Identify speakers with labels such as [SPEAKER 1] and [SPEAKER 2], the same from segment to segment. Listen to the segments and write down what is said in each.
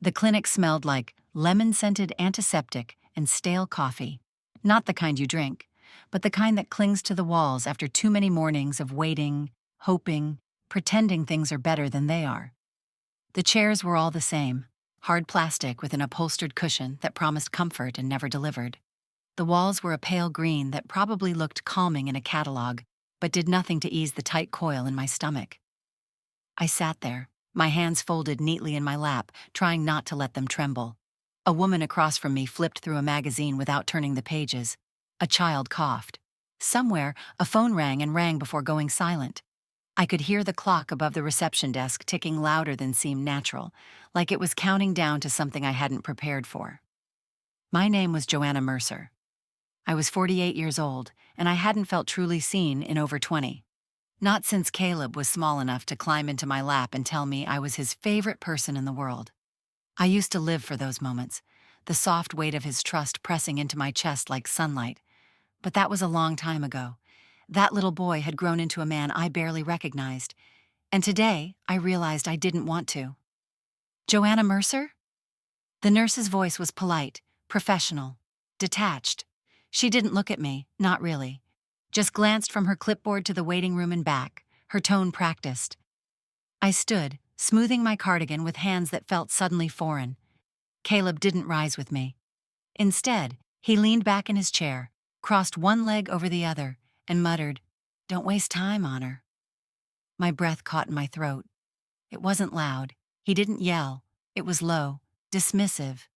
[SPEAKER 1] The clinic smelled like lemon-scented antiseptic and stale coffee. Not the kind you drink, but the kind that clings to the walls after too many mornings of waiting, hoping, pretending things are better than they are. The chairs were all the same, hard plastic with an upholstered cushion that promised comfort and never delivered. The walls were a pale green that probably looked calming in a catalog, but did nothing to ease the tight coil in my stomach. I sat there, my hands folded neatly in my lap, trying not to let them tremble. A woman across from me flipped through a magazine without turning the pages. A child coughed. Somewhere, a phone rang and rang before going silent. I could hear the clock above the reception desk ticking louder than seemed natural, like it was counting down to something I hadn't prepared for. My name was Joanna Mercer. I was 48 years old, and I hadn't felt truly seen in over 20. Not since Caleb was small enough to climb into my lap and tell me I was his favorite person in the world. I used to live for those moments, the soft weight of his trust pressing into my chest like sunlight. But that was a long time ago. That little boy had grown into a man I barely recognized, and today I realized I didn't want to. Joanna Mercer? The nurse's voice was polite, professional, detached. She didn't look at me, not really. Just glanced from her clipboard to the waiting room and back, her tone practiced. I stood, smoothing my cardigan with hands that felt suddenly foreign. Caleb didn't rise with me. Instead, he leaned back in his chair, crossed one leg over the other, and muttered, "Don't waste time on her." My breath caught in my throat. It wasn't loud. He didn't yell. It was low, dismissive,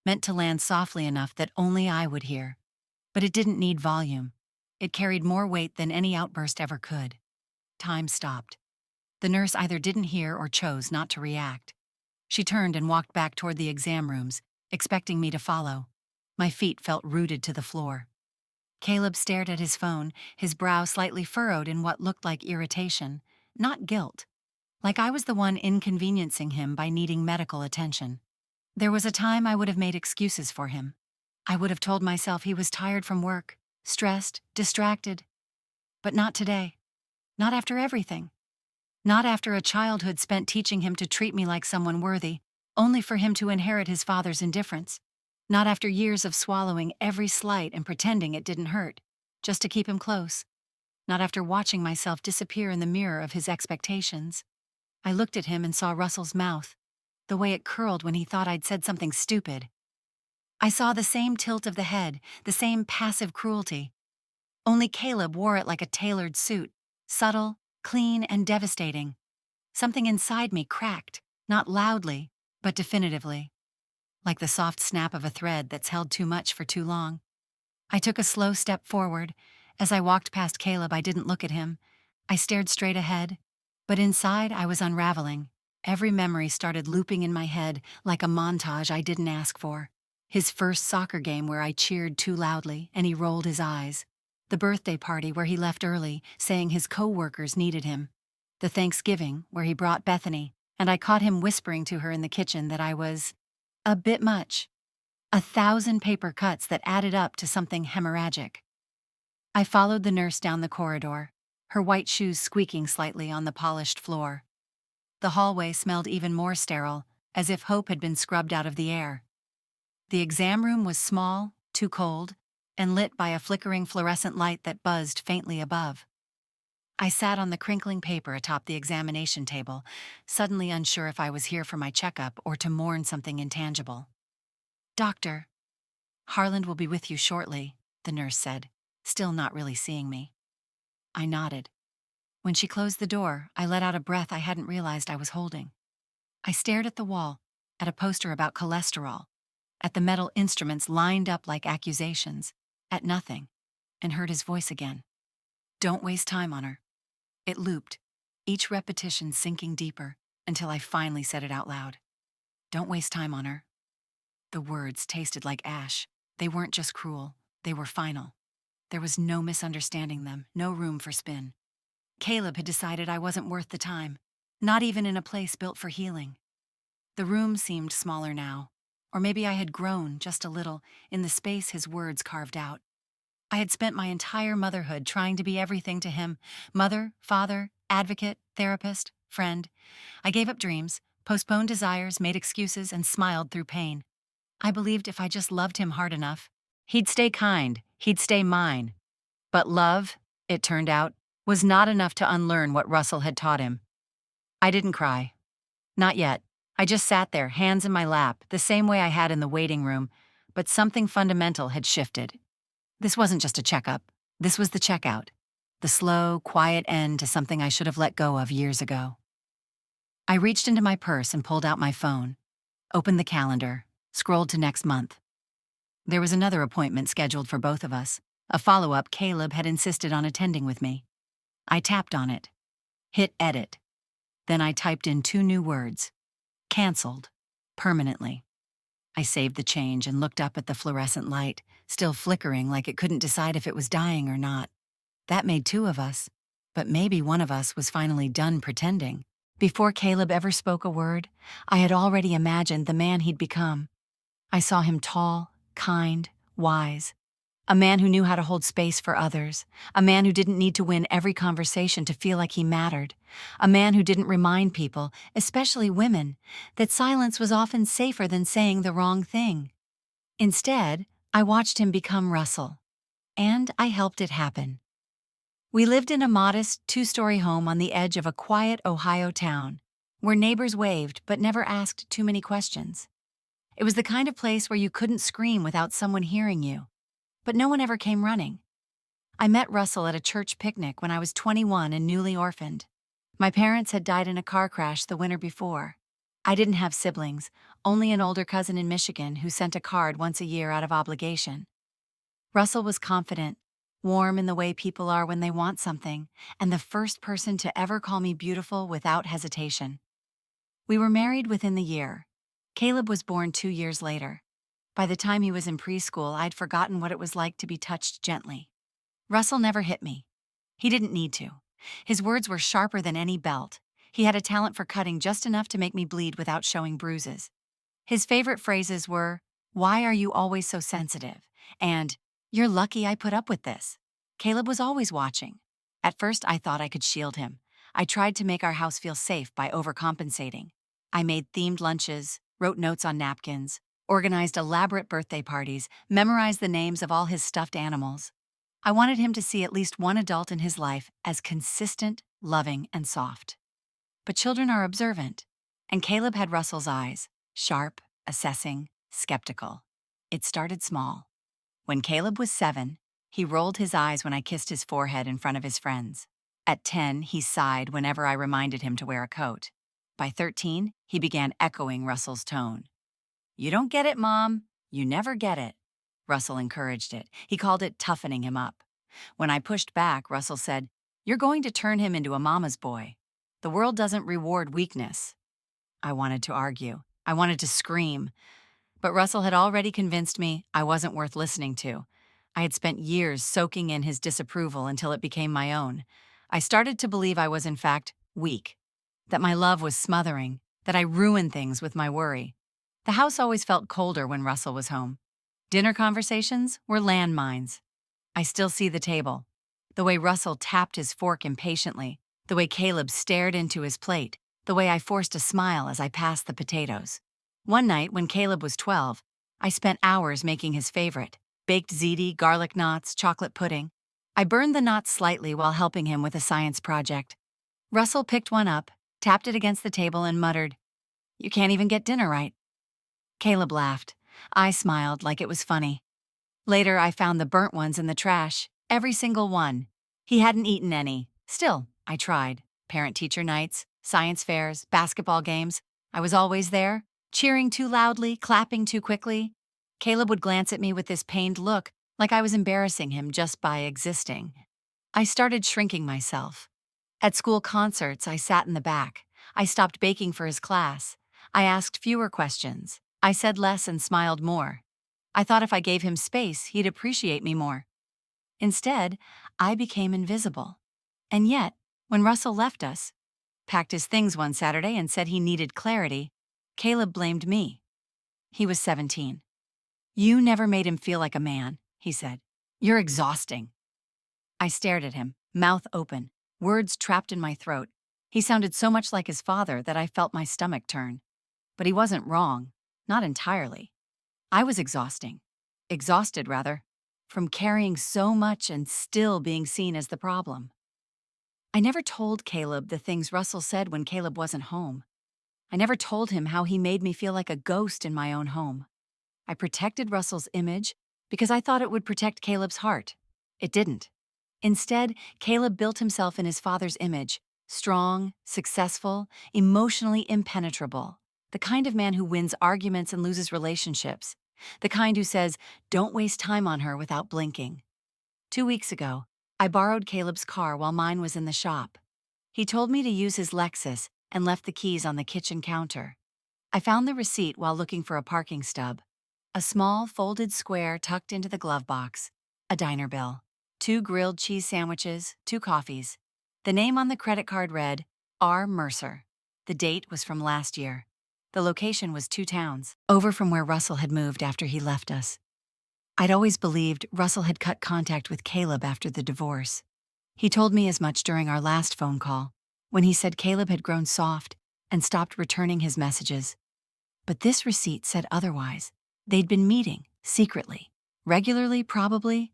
[SPEAKER 1] meant to land softly enough that only I would hear. But it didn't need volume. It carried more weight than any outburst ever could. Time stopped. The nurse either didn't hear or chose not to react. She turned and walked back toward the exam rooms, expecting me to follow. My feet felt rooted to the floor. Caleb stared at his phone, his brow slightly furrowed in what looked like irritation, not guilt, like I was the one inconveniencing him by needing medical attention. There was a time I would have made excuses for him. I would have told myself he was tired from work, stressed, distracted. But not today. Not after everything. Not after a childhood spent teaching him to treat me like someone worthy, only for him to inherit his father's indifference. Not after years of swallowing every slight and pretending it didn't hurt, just to keep him close. Not after watching myself disappear in the mirror of his expectations. I looked at him and saw Russell's mouth, the way it curled when he thought I'd said something stupid. I saw the same tilt of the head, the same passive cruelty. Only Caleb wore it like a tailored suit, subtle, clean, and devastating. Something inside me cracked, not loudly, but definitively. Like the soft snap of a thread that's held too much for too long. I took a slow step forward. As I walked past Caleb, I didn't look at him. I stared straight ahead, but inside I was unraveling. Every memory started looping in my head like a montage I didn't ask for. His first soccer game where I cheered too loudly and he rolled his eyes. The birthday party where he left early, saying his co-workers needed him. The Thanksgiving where he brought Bethany, and I caught him whispering to her in the kitchen that I was a bit much. 1,000 paper cuts that added up to something hemorrhagic. I followed the nurse down the corridor, her white shoes squeaking slightly on the polished floor. The hallway smelled even more sterile, as if hope had been scrubbed out of the air. The exam room was small, too cold, and lit by a flickering fluorescent light that buzzed faintly above. I sat on the crinkling paper atop the examination table, suddenly unsure if I was here for my checkup or to mourn something intangible. "Doctor, Harland will be with you shortly," the nurse said, still not really seeing me. I nodded. When she closed the door, I let out a breath I hadn't realized I was holding. I stared at the wall, at a poster about cholesterol, at the metal instruments lined up like accusations, at nothing, and heard his voice again. "Don't waste time on her." It looped, each repetition sinking deeper, until I finally said it out loud. "Don't waste time on her." The words tasted like ash. They weren't just cruel, they were final. There was no misunderstanding them, no room for spin. Caleb had decided I wasn't worth the time, not even in a place built for healing. The room seemed smaller now, or maybe I had grown just a little in the space his words carved out. I had spent my entire motherhood trying to be everything to him: mother, father, advocate, therapist, friend. I gave up dreams, postponed desires, made excuses, and smiled through pain. I believed if I just loved him hard enough, he'd stay kind, he'd stay mine. But love, it turned out, was not enough to unlearn what Russell had taught him. I didn't cry. Not yet. I just sat there, hands in my lap, the same way I had in the waiting room, but something fundamental had shifted. This wasn't just a checkup. This was the checkout. The slow, quiet end to something I should have let go of years ago. I reached into my purse and pulled out my phone, opened the calendar, scrolled to next month. There was another appointment scheduled for both of us, a follow-up Caleb had insisted on attending with me. I tapped on it, hit edit. Then I typed in 2 new words: canceled, permanently. I saved the change and looked up at the fluorescent light, still flickering like it couldn't decide if it was dying or not. That made 2 of us, but maybe one of us was finally done pretending. Before Caleb ever spoke a word, I had already imagined the man he'd become. I saw him tall, kind, wise. A man who knew how to hold space for others. A man who didn't need to win every conversation to feel like he mattered. A man who didn't remind people, especially women, that silence was often safer than saying the wrong thing. Instead, I watched him become Russell. And I helped it happen. We lived in a modest, 2-story home on the edge of a quiet Ohio town, where neighbors waved but never asked too many questions. It was the kind of place where you couldn't scream without someone hearing you. But no one ever came running. I met Russell at a church picnic when I was 21 and newly orphaned. My parents had died in a car crash the winter before. I didn't have siblings, only an older cousin in Michigan who sent a card once a year out of obligation. Russell was confident, warm in the way people are when they want something, and the first person to ever call me beautiful without hesitation. We were married within the year. Caleb was born 2 years later. By the time he was in preschool, I'd forgotten what it was like to be touched gently. Russell never hit me. He didn't need to. His words were sharper than any belt. He had a talent for cutting just enough to make me bleed without showing bruises. His favorite phrases were, "Why are you always so sensitive?" and "You're lucky I put up with this." Caleb was always watching. At first, I thought I could shield him. I tried to make our house feel safe by overcompensating. I made themed lunches, wrote notes on napkins, organized elaborate birthday parties, memorized the names of all his stuffed animals. I wanted him to see at least one adult in his life as consistent, loving, and soft. But children are observant, and Caleb had Russell's eyes, sharp, assessing, skeptical. It started small. When Caleb was 7, he rolled his eyes when I kissed his forehead in front of his friends. At 10, he sighed whenever I reminded him to wear a coat. By 13, he began echoing Russell's tone. "You don't get it, Mom. You never get it." Russell encouraged it. He called it toughening him up. When I pushed back, Russell said, "You're going to turn him into a mama's boy. The world doesn't reward weakness." I wanted to argue. I wanted to scream. But Russell had already convinced me I wasn't worth listening to. I had spent years soaking in his disapproval until it became my own. I started to believe I was, in fact, weak. That my love was smothering. That I ruined things with my worry. The house always felt colder when Russell was home. Dinner conversations were landmines. I still see the table. The way Russell tapped his fork impatiently. The way Caleb stared into his plate. The way I forced a smile as I passed the potatoes. One night, when Caleb was 12, I spent hours making his favorite: baked ziti, garlic knots, chocolate pudding. I burned the knots slightly while helping him with a science project. Russell picked one up, tapped it against the table, and muttered, "You can't even get dinner right." Caleb laughed. I smiled like it was funny. Later, I found the burnt ones in the trash, every single one. He hadn't eaten any. Still, I tried. Parent-teacher nights, science fairs, basketball games. I was always there, cheering too loudly, clapping too quickly. Caleb would glance at me with this pained look, like I was embarrassing him just by existing. I started shrinking myself. At school concerts, I sat in the back. I stopped baking for his class. I asked fewer questions. I said less and smiled more. I thought if I gave him space, he'd appreciate me more. Instead, I became invisible. And yet, when Russell left us, packed his things one Saturday and said he needed clarity, Caleb blamed me. He was 17. "You never made him feel like a man," he said. "You're exhausting." I stared at him, mouth open, words trapped in my throat. He sounded so much like his father that I felt my stomach turn. But he wasn't wrong. Not entirely. I was exhausted rather, from carrying so much and still being seen as the problem. I never told Caleb the things Russell said when Caleb wasn't home. I never told him how he made me feel like a ghost in my own home. I protected Russell's image because I thought it would protect Caleb's heart. It didn't. Instead, Caleb built himself in his father's image, strong, successful, emotionally impenetrable, the kind of man who wins arguments and loses relationships, the kind who says, "Don't waste time on her," without blinking. 2 weeks ago, I borrowed Caleb's car while mine was in the shop. He told me to use his Lexus and left the keys on the kitchen counter. I found the receipt while looking for a parking stub. A small, folded square tucked into the glove box. A diner bill. 2 grilled cheese sandwiches, 2 coffees. The name on the credit card read, R. Mercer. The date was from last year. The location was 2 towns, over from where Russell had moved after he left us. I'd always believed Russell had cut contact with Caleb after the divorce. He told me as much during our last phone call, when he said Caleb had grown soft and stopped returning his messages. But this receipt said otherwise. They'd been meeting, secretly, regularly probably.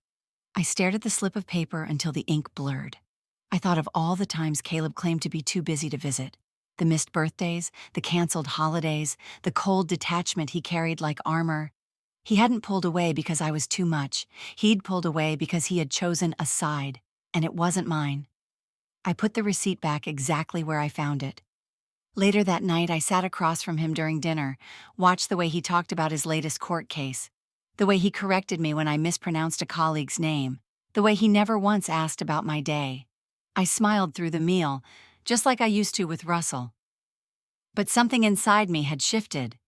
[SPEAKER 1] I stared at the slip of paper until the ink blurred. I thought of all the times Caleb claimed to be too busy to visit. The missed birthdays, the canceled holidays, the cold detachment he carried like armor. He hadn't pulled away because I was too much. He'd pulled away because he had chosen a side, and it wasn't mine. I put the receipt back exactly where I found it. Later that night, I sat across from him during dinner, watched the way he talked about his latest court case, the way he corrected me when I mispronounced a colleague's name, the way he never once asked about my day. I smiled through the meal, just like I used to with Russell. But something inside me had shifted.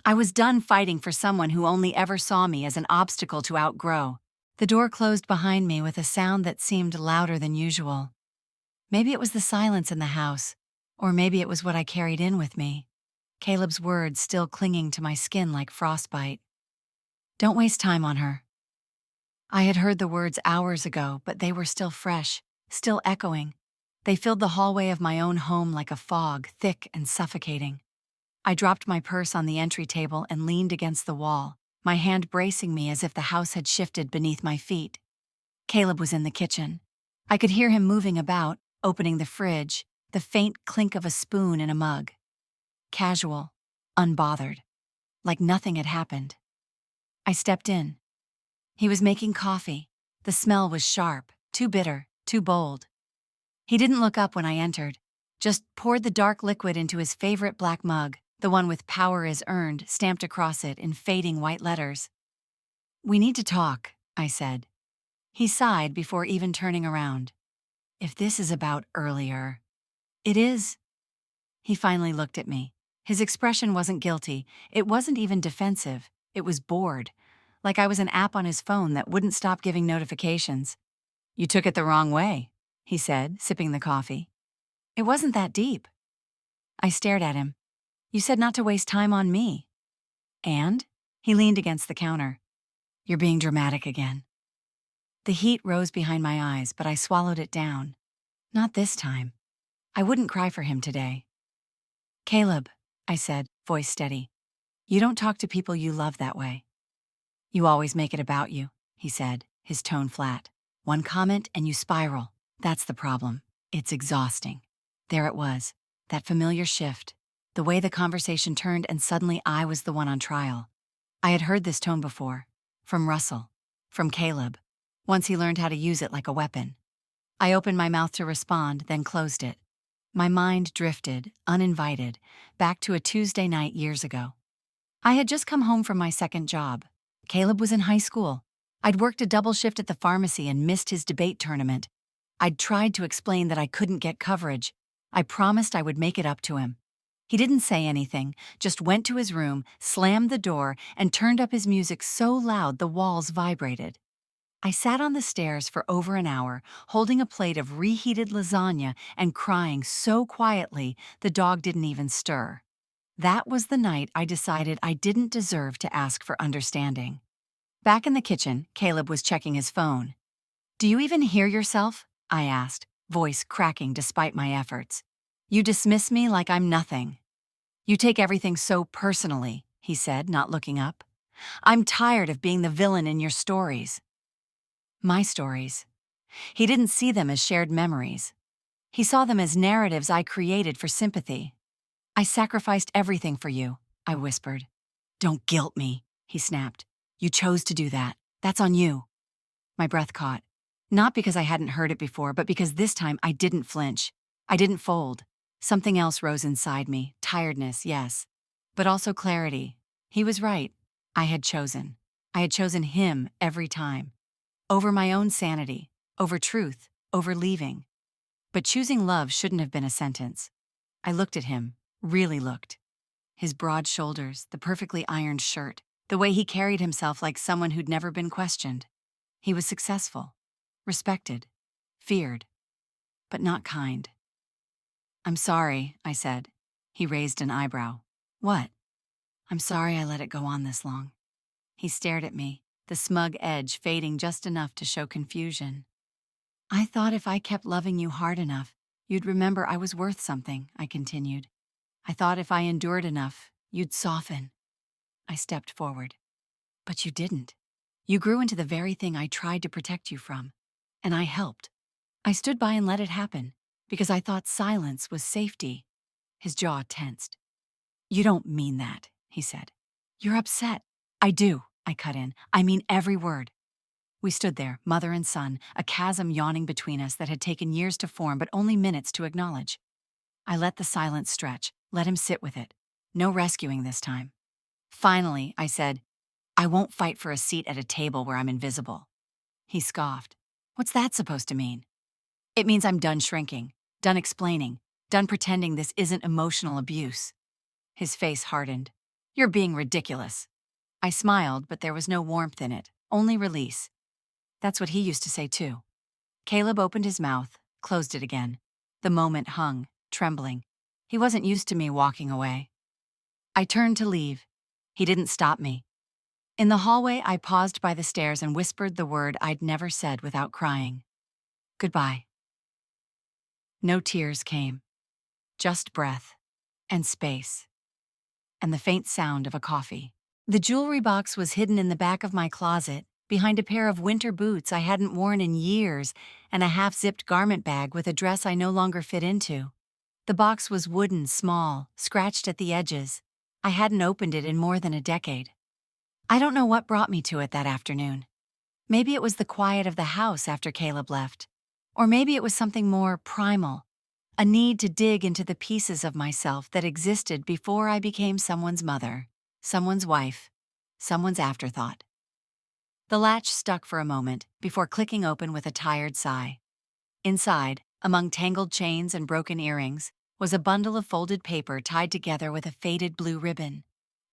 [SPEAKER 1] I was done fighting for someone who only ever saw me as an obstacle to outgrow. The door closed behind me with a sound that seemed louder than usual. Maybe it was the silence in the house, or maybe it was what I carried in with me. Caleb's words still clinging to my skin like frostbite. Don't waste time on her. I had heard the words hours ago, but they were still fresh, still echoing. They filled the hallway of my own home like a fog, thick and suffocating. I dropped my purse on the entry table and leaned against the wall, my hand bracing me as if the house had shifted beneath my feet. Caleb was in the kitchen. I could hear him moving about, opening the fridge, the faint clink of a spoon in a mug. Casual, unbothered, like nothing had happened. I stepped in. He was making coffee. The smell was sharp, too bitter, too bold. He didn't look up when I entered, just poured the dark liquid into his favorite black mug, the one with "Power is earned" stamped across it in fading white letters. "We need to talk," I said. He sighed before even turning around. "If this is about earlier..." "It is." He finally looked at me. His expression wasn't guilty. It wasn't even defensive. It was bored, like I was an app on his phone that wouldn't stop giving notifications. "You took it the wrong way," he said, sipping the coffee. "It wasn't that deep." I stared at him. "You said not to waste time on me." "And?" He leaned against the counter. "You're being dramatic again." The heat rose behind my eyes, but I swallowed it down. Not this time. I wouldn't cry for him today. "Caleb," I said, voice steady, "you don't talk to people you love that way." "You always make it about you," he said, his tone flat. "One comment and you spiral. That's the problem. It's exhausting." There it was, that familiar shift, the way the conversation turned and suddenly I was the one on trial. I had heard this tone before, from Russell, from Caleb, once he learned how to use it like a weapon. I opened my mouth to respond, then closed it. My mind drifted, uninvited, back to a Tuesday night years ago. I had just come home from my second job. Caleb was in high school. I'd worked a double shift at the pharmacy and missed his debate tournament. I'd tried to explain that I couldn't get coverage. I promised I would make it up to him. He didn't say anything, just went to his room, slammed the door, and turned up his music so loud the walls vibrated. I sat on the stairs for over an hour, holding a plate of reheated lasagna and crying so quietly the dog didn't even stir. That was the night I decided I didn't deserve to ask for understanding. Back in the kitchen, Caleb was checking his phone. "Do you even hear yourself?" I asked, voice cracking despite my efforts. You dismiss me like I'm nothing. You take everything so personally, he said, not looking up. I'm tired of being the villain in your stories. My stories. He didn't see them as shared memories. He saw them as narratives I created for sympathy. I sacrificed everything for you, I whispered. Don't guilt me, he snapped. You chose to do that. That's on you. My breath caught. Not because I hadn't heard it before, but because this time I didn't flinch. I didn't fold. Something else rose inside me. Tiredness, yes. But also clarity. He was right. I had chosen. I had chosen him every time. Over my own sanity. Over truth. Over leaving. But choosing love shouldn't have been a sentence. I looked at him. Really looked. His broad shoulders, the perfectly ironed shirt, the way he carried himself like someone who'd never been questioned. He was successful, respected, feared, but not kind. I'm sorry, I said. He raised an eyebrow. What? I'm sorry I let it go on this long. He stared at me, the smug edge fading just enough to show confusion. I thought if I kept loving you hard enough, you'd remember I was worth something, I continued. I thought if I endured enough, you'd soften. I stepped forward. But you didn't. You grew into the very thing I tried to protect you from. And I helped. I stood by and let it happen, because I thought silence was safety. His jaw tensed. You don't mean that, he said. You're upset. I do, I cut in. I mean every word. We stood there, mother and son, a chasm yawning between us that had taken years to form but only minutes to acknowledge. I let the silence stretch, let him sit with it. No rescuing this time. Finally, I said, I won't fight for a seat at a table where I'm invisible. He scoffed. What's that supposed to mean? It means I'm done shrinking, done explaining, done pretending this isn't emotional abuse. His face hardened. You're being ridiculous. I smiled, but there was no warmth in it, only release. That's what he used to say too. Caleb opened his mouth, closed it again. The moment hung, trembling. He wasn't used to me walking away. I turned to leave. He didn't stop me. In the hallway, I paused by the stairs and whispered the word I'd never said without crying. Goodbye. No tears came. Just breath. And space. And the faint sound of a coffee. The jewelry box was hidden in the back of my closet, behind a pair of winter boots I hadn't worn in years and a half-zipped garment bag with a dress I no longer fit into. The box was wooden, small, scratched at the edges. I hadn't opened it in more than a decade. I don't know what brought me to it that afternoon. Maybe it was the quiet of the house after Caleb left. Or maybe it was something more primal, a need to dig into the pieces of myself that existed before I became someone's mother, someone's wife, someone's afterthought. The latch stuck for a moment before clicking open with a tired sigh. Inside, among tangled chains and broken earrings, was a bundle of folded paper tied together with a faded blue ribbon.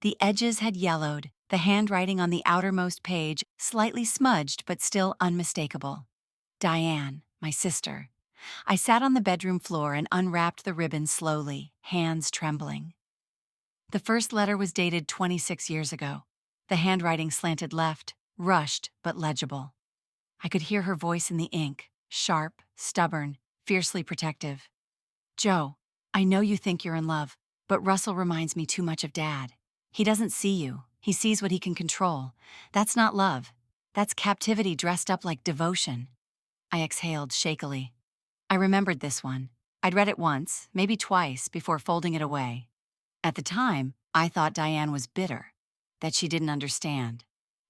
[SPEAKER 1] The edges had yellowed, the handwriting on the outermost page slightly smudged but still unmistakable. Diane, my sister. I sat on the bedroom floor and unwrapped the ribbon slowly, hands trembling. The first letter was dated 26 years ago. The handwriting slanted left, rushed but legible. I could hear her voice in the ink, sharp, stubborn, fiercely protective. Joe, I know you think you're in love, but Russell reminds me too much of Dad. He doesn't see you. He sees what he can control. That's not love. That's captivity dressed up like devotion. I exhaled shakily. I remembered this one. I'd read it once, maybe twice, before folding it away. At the time, I thought Diane was bitter, that she didn't understand,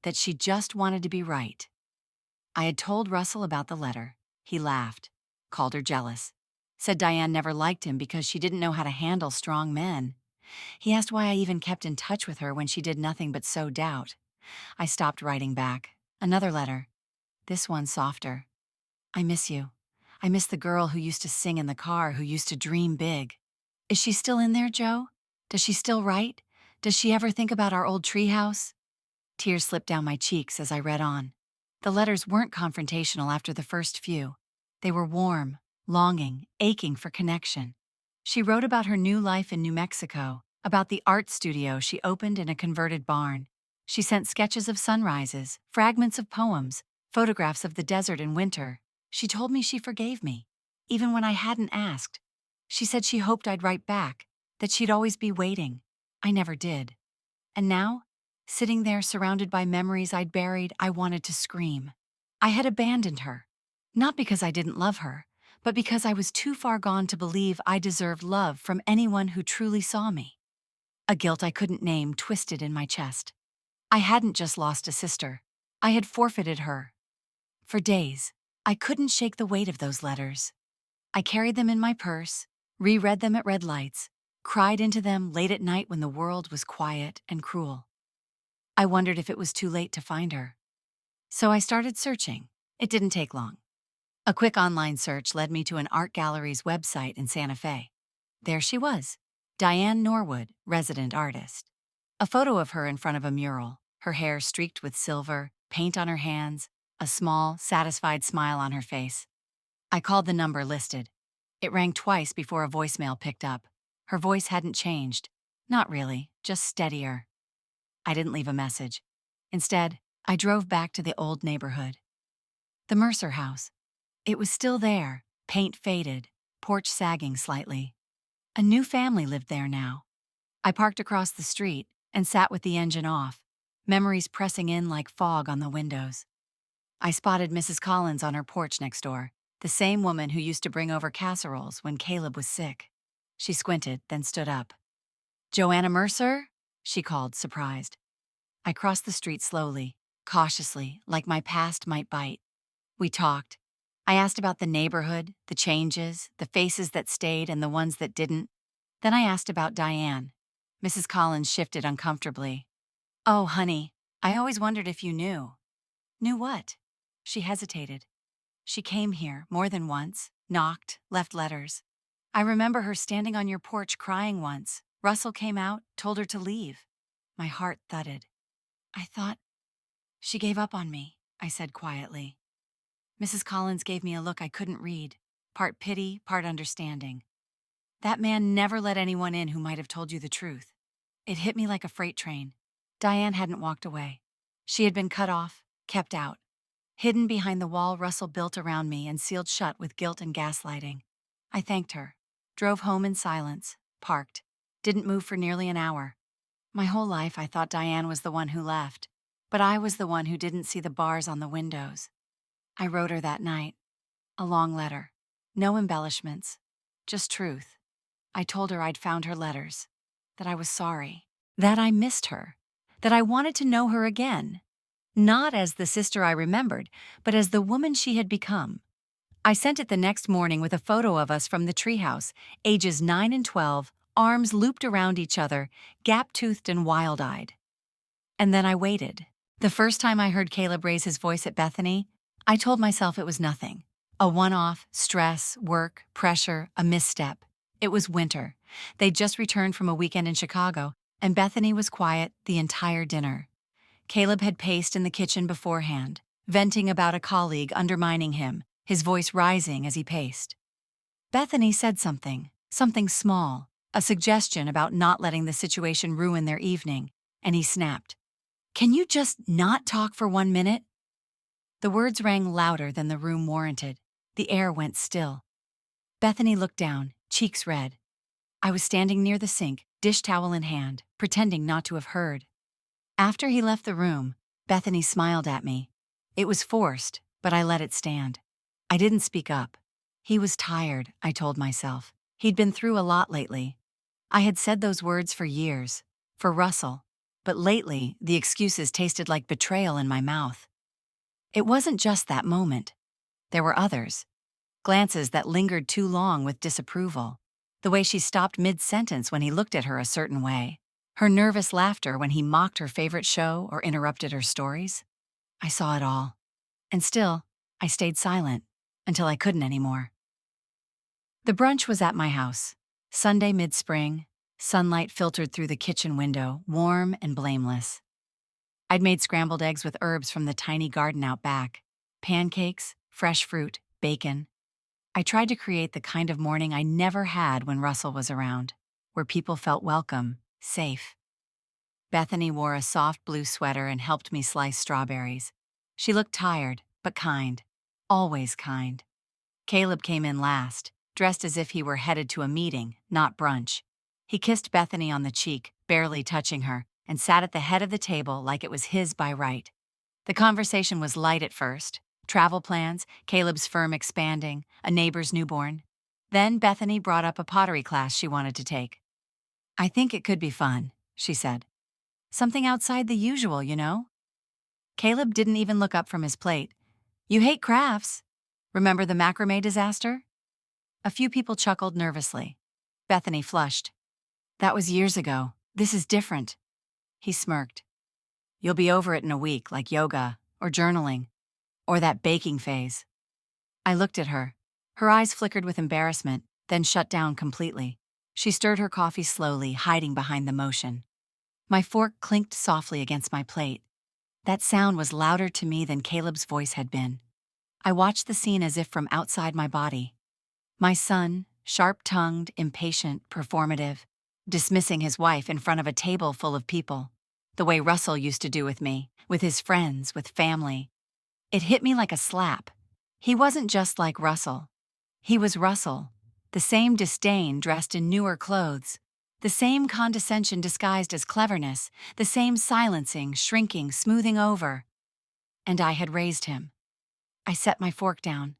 [SPEAKER 1] that she just wanted to be right. I had told Russell about the letter. He laughed, called her jealous, said Diane never liked him because she didn't know how to handle strong men. He asked why I even kept in touch with her when she did nothing but sow doubt. I stopped writing back. Another letter. This one softer. I miss you. I miss the girl who used to sing in the car, who used to dream big. Is she still in there, Joe? Does she still write? Does she ever think about our old treehouse? Tears slipped down my cheeks as I read on. The letters weren't confrontational after the first few. They were warm, longing, aching for connection. She wrote about her new life in New Mexico, about the art studio she opened in a converted barn. She sent sketches of sunrises, fragments of poems, photographs of the desert in winter. She told me she forgave me, even when I hadn't asked. She said she hoped I'd write back, that she'd always be waiting. I never did. And now, sitting there surrounded by memories I'd buried, I wanted to scream. I had abandoned her. Not because I didn't love her, but because I was too far gone to believe I deserved love from anyone who truly saw me. A guilt I couldn't name twisted in my chest. I hadn't just lost a sister. I had forfeited her. For days, I couldn't shake the weight of those letters. I carried them in my purse, reread them at red lights, cried into them late at night when the world was quiet and cruel. I wondered if it was too late to find her. So I started searching. It didn't take long. A quick online search led me to an art gallery's website in Santa Fe. There she was, Diane Norwood, resident artist. A photo of her in front of a mural, her hair streaked with silver, paint on her hands, a small, satisfied smile on her face. I called the number listed. It rang twice before a voicemail picked up. Her voice hadn't changed. Not really, just steadier. I didn't leave a message. Instead, I drove back to the old neighborhood. The Mercer house. It was still there, paint faded, porch sagging slightly. A new family lived there now. I parked across the street and sat with the engine off, memories pressing in like fog on the windows. I spotted Mrs. Collins on her porch next door, the same woman who used to bring over casseroles when Caleb was sick. She squinted, then stood up. "Joanna Mercer?" she called, surprised. I crossed the street slowly, cautiously, like my past might bite. We talked. I asked about the neighborhood, the changes, the faces that stayed and the ones that didn't. Then I asked about Diane. Mrs. Collins shifted uncomfortably. "Oh, honey, I always wondered if you knew." "Knew what?" She hesitated. "She came here more than once, knocked, left letters. I remember her standing on your porch crying once. Russell came out, told her to leave." My heart thudded. "I thought she gave up on me," I said quietly. Mrs. Collins gave me a look I couldn't read, part pity, part understanding. "That man never let anyone in who might have told you the truth." It hit me like a freight train. Diane hadn't walked away. She had been cut off, kept out, hidden behind the wall Russell built around me and sealed shut with guilt and gaslighting. I thanked her, drove home in silence, parked, didn't move for nearly an hour. My whole life I thought Diane was the one who left, but I was the one who didn't see the bars on the windows. I wrote her that night. A long letter. No embellishments. Just truth. I told her I'd found her letters. That I was sorry. That I missed her. That I wanted to know her again. Not as the sister I remembered, but as the woman she had become. I sent it the next morning with a photo of us from the treehouse, ages 9 and 12, arms looped around each other, gap-toothed and wild-eyed. And then I waited. The first time I heard Caleb raise his voice at Bethany, I told myself it was nothing. A one-off, stress, work, pressure, a misstep. It was winter. They'd just returned from a weekend in Chicago, and Bethany was quiet the entire dinner. Caleb had paced in the kitchen beforehand, venting about a colleague undermining him, his voice rising as he paced. Bethany said something small, a suggestion about not letting the situation ruin their evening, and he snapped. "Can you just not talk for 1 minute?" The words rang louder than the room warranted. The air went still. Bethany looked down, cheeks red. I was standing near the sink, dish towel in hand, pretending not to have heard. After he left the room, Bethany smiled at me. It was forced, but I let it stand. I didn't speak up. He was tired, I told myself. He'd been through a lot lately. I had said those words for years, for Russell, but lately the excuses tasted like betrayal in my mouth. It wasn't just that moment. There were others. Glances that lingered too long with disapproval. The way she stopped mid-sentence when he looked at her a certain way. Her nervous laughter when he mocked her favorite show or interrupted her stories. I saw it all. And still, I stayed silent until I couldn't anymore. The brunch was at my house. Sunday mid-spring, sunlight filtered through the kitchen window, warm and blameless. I'd made scrambled eggs with herbs from the tiny garden out back, pancakes, fresh fruit, bacon. I tried to create the kind of morning I never had when Russell was around, where people felt welcome, safe. Bethany wore a soft blue sweater and helped me slice strawberries. She looked tired, but kind. Always kind. Caleb came in last, dressed as if he were headed to a meeting, not brunch. He kissed Bethany on the cheek, barely touching her, and sat at the head of the table like it was his by right. The conversation was light at first. Travel plans, Caleb's firm expanding, a neighbor's newborn. Then Bethany brought up a pottery class she wanted to take. "I think it could be fun," she said. "Something outside the usual, you know?" Caleb didn't even look up from his plate. "You hate crafts. Remember the macrame disaster?" A few people chuckled nervously. Bethany flushed. "That was years ago. This is different." He smirked. "You'll be over it in a week, like yoga, or journaling, or that baking phase." I looked at her. Her eyes flickered with embarrassment, then shut down completely. She stirred her coffee slowly, hiding behind the motion. My fork clinked softly against my plate. That sound was louder to me than Caleb's voice had been. I watched the scene as if from outside my body. My son, sharp-tongued, impatient, performative, dismissing his wife in front of a table full of people, the way Russell used to do with me, with his friends, with family. It hit me like a slap. He wasn't just like Russell. He was Russell, the same disdain dressed in newer clothes, the same condescension disguised as cleverness, the same silencing, shrinking, smoothing over. And I had raised him. I set my fork down.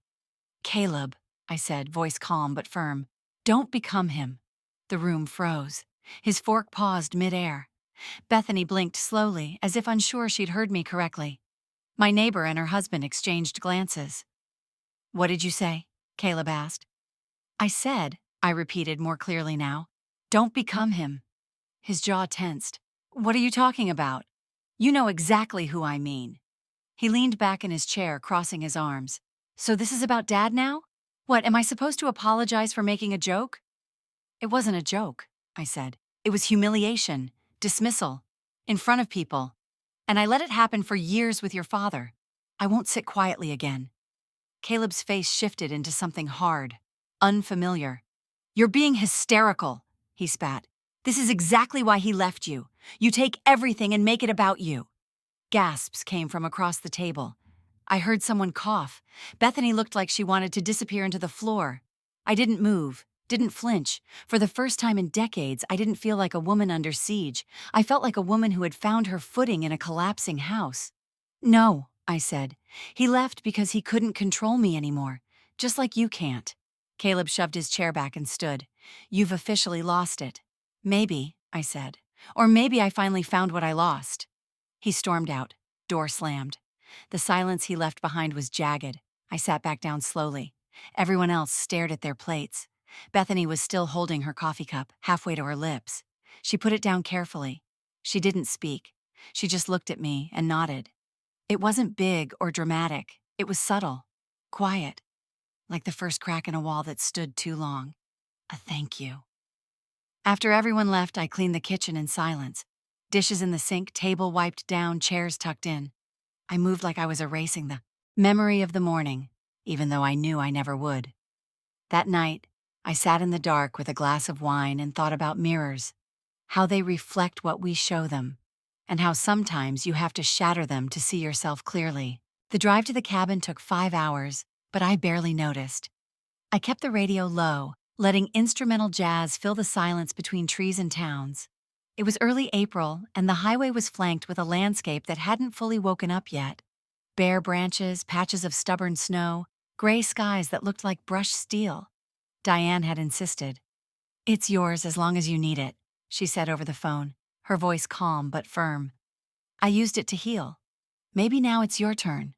[SPEAKER 1] "Caleb," I said, voice calm but firm, "don't become him." The room froze. His fork paused midair. Bethany blinked slowly, as if unsure she'd heard me correctly. My neighbor and her husband exchanged glances. "What did you say?" Caleb asked. "I said," I repeated more clearly now, "don't become him." His jaw tensed. "What are you talking about?" "You know exactly who I mean." He leaned back in his chair, crossing his arms. "So this is about Dad now? What, am I supposed to apologize for making a joke?" "It wasn't a joke," I said. "It was humiliation, dismissal, in front of people. And I let it happen for years with your father. I won't sit quietly again." Caleb's face shifted into something hard, unfamiliar. "You're being hysterical," he spat. "This is exactly why he left you. You take everything and make it about you." Gasps came from across the table. I heard someone cough. Bethany looked like she wanted to disappear into the floor. I didn't move, didn't flinch. For the first time in decades, I didn't feel like a woman under siege. I felt like a woman who had found her footing in a collapsing house. "No," I said. "He left because he couldn't control me anymore, just like you can't." Caleb shoved his chair back and stood. "You've officially lost it." "Maybe," I said. "Or maybe I finally found what I lost." He stormed out. Door slammed. The silence he left behind was jagged. I sat back down slowly. Everyone else stared at their plates. Bethany was still holding her coffee cup, halfway to her lips. She put it down carefully. She didn't speak. She just looked at me and nodded. It wasn't big or dramatic. It was subtle, quiet, like the first crack in a wall that stood too long. A thank you. After everyone left, I cleaned the kitchen in silence. Dishes in the sink, table wiped down, chairs tucked in. I moved like I was erasing the memory of the morning, even though I knew I never would. That night, I sat in the dark with a glass of wine and thought about mirrors, how they reflect what we show them, and how sometimes you have to shatter them to see yourself clearly. The drive to the cabin took 5 hours, but I barely noticed. I kept the radio low, letting instrumental jazz fill the silence between trees and towns. It was early April, and the highway was flanked with a landscape that hadn't fully woken up yet. Bare branches, patches of stubborn snow, gray skies that looked like brushed steel. Diane had insisted. "It's yours as long as you need it," she said over the phone, her voice calm but firm. "I used it to heal. Maybe now it's your turn."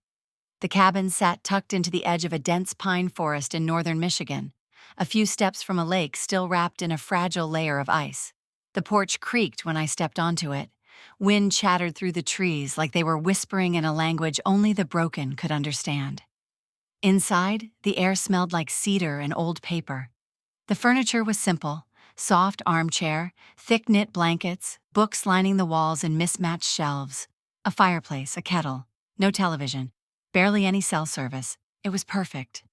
[SPEAKER 1] The cabin sat tucked into the edge of a dense pine forest in northern Michigan, a few steps from a lake still wrapped in a fragile layer of ice. The porch creaked when I stepped onto it. Wind chattered through the trees like they were whispering in a language only the broken could understand. Inside, the air smelled like cedar and old paper. The furniture was simple: soft armchair, thick-knit blankets, books lining the walls and mismatched shelves, a fireplace, a kettle, no television, barely any cell service. It was perfect.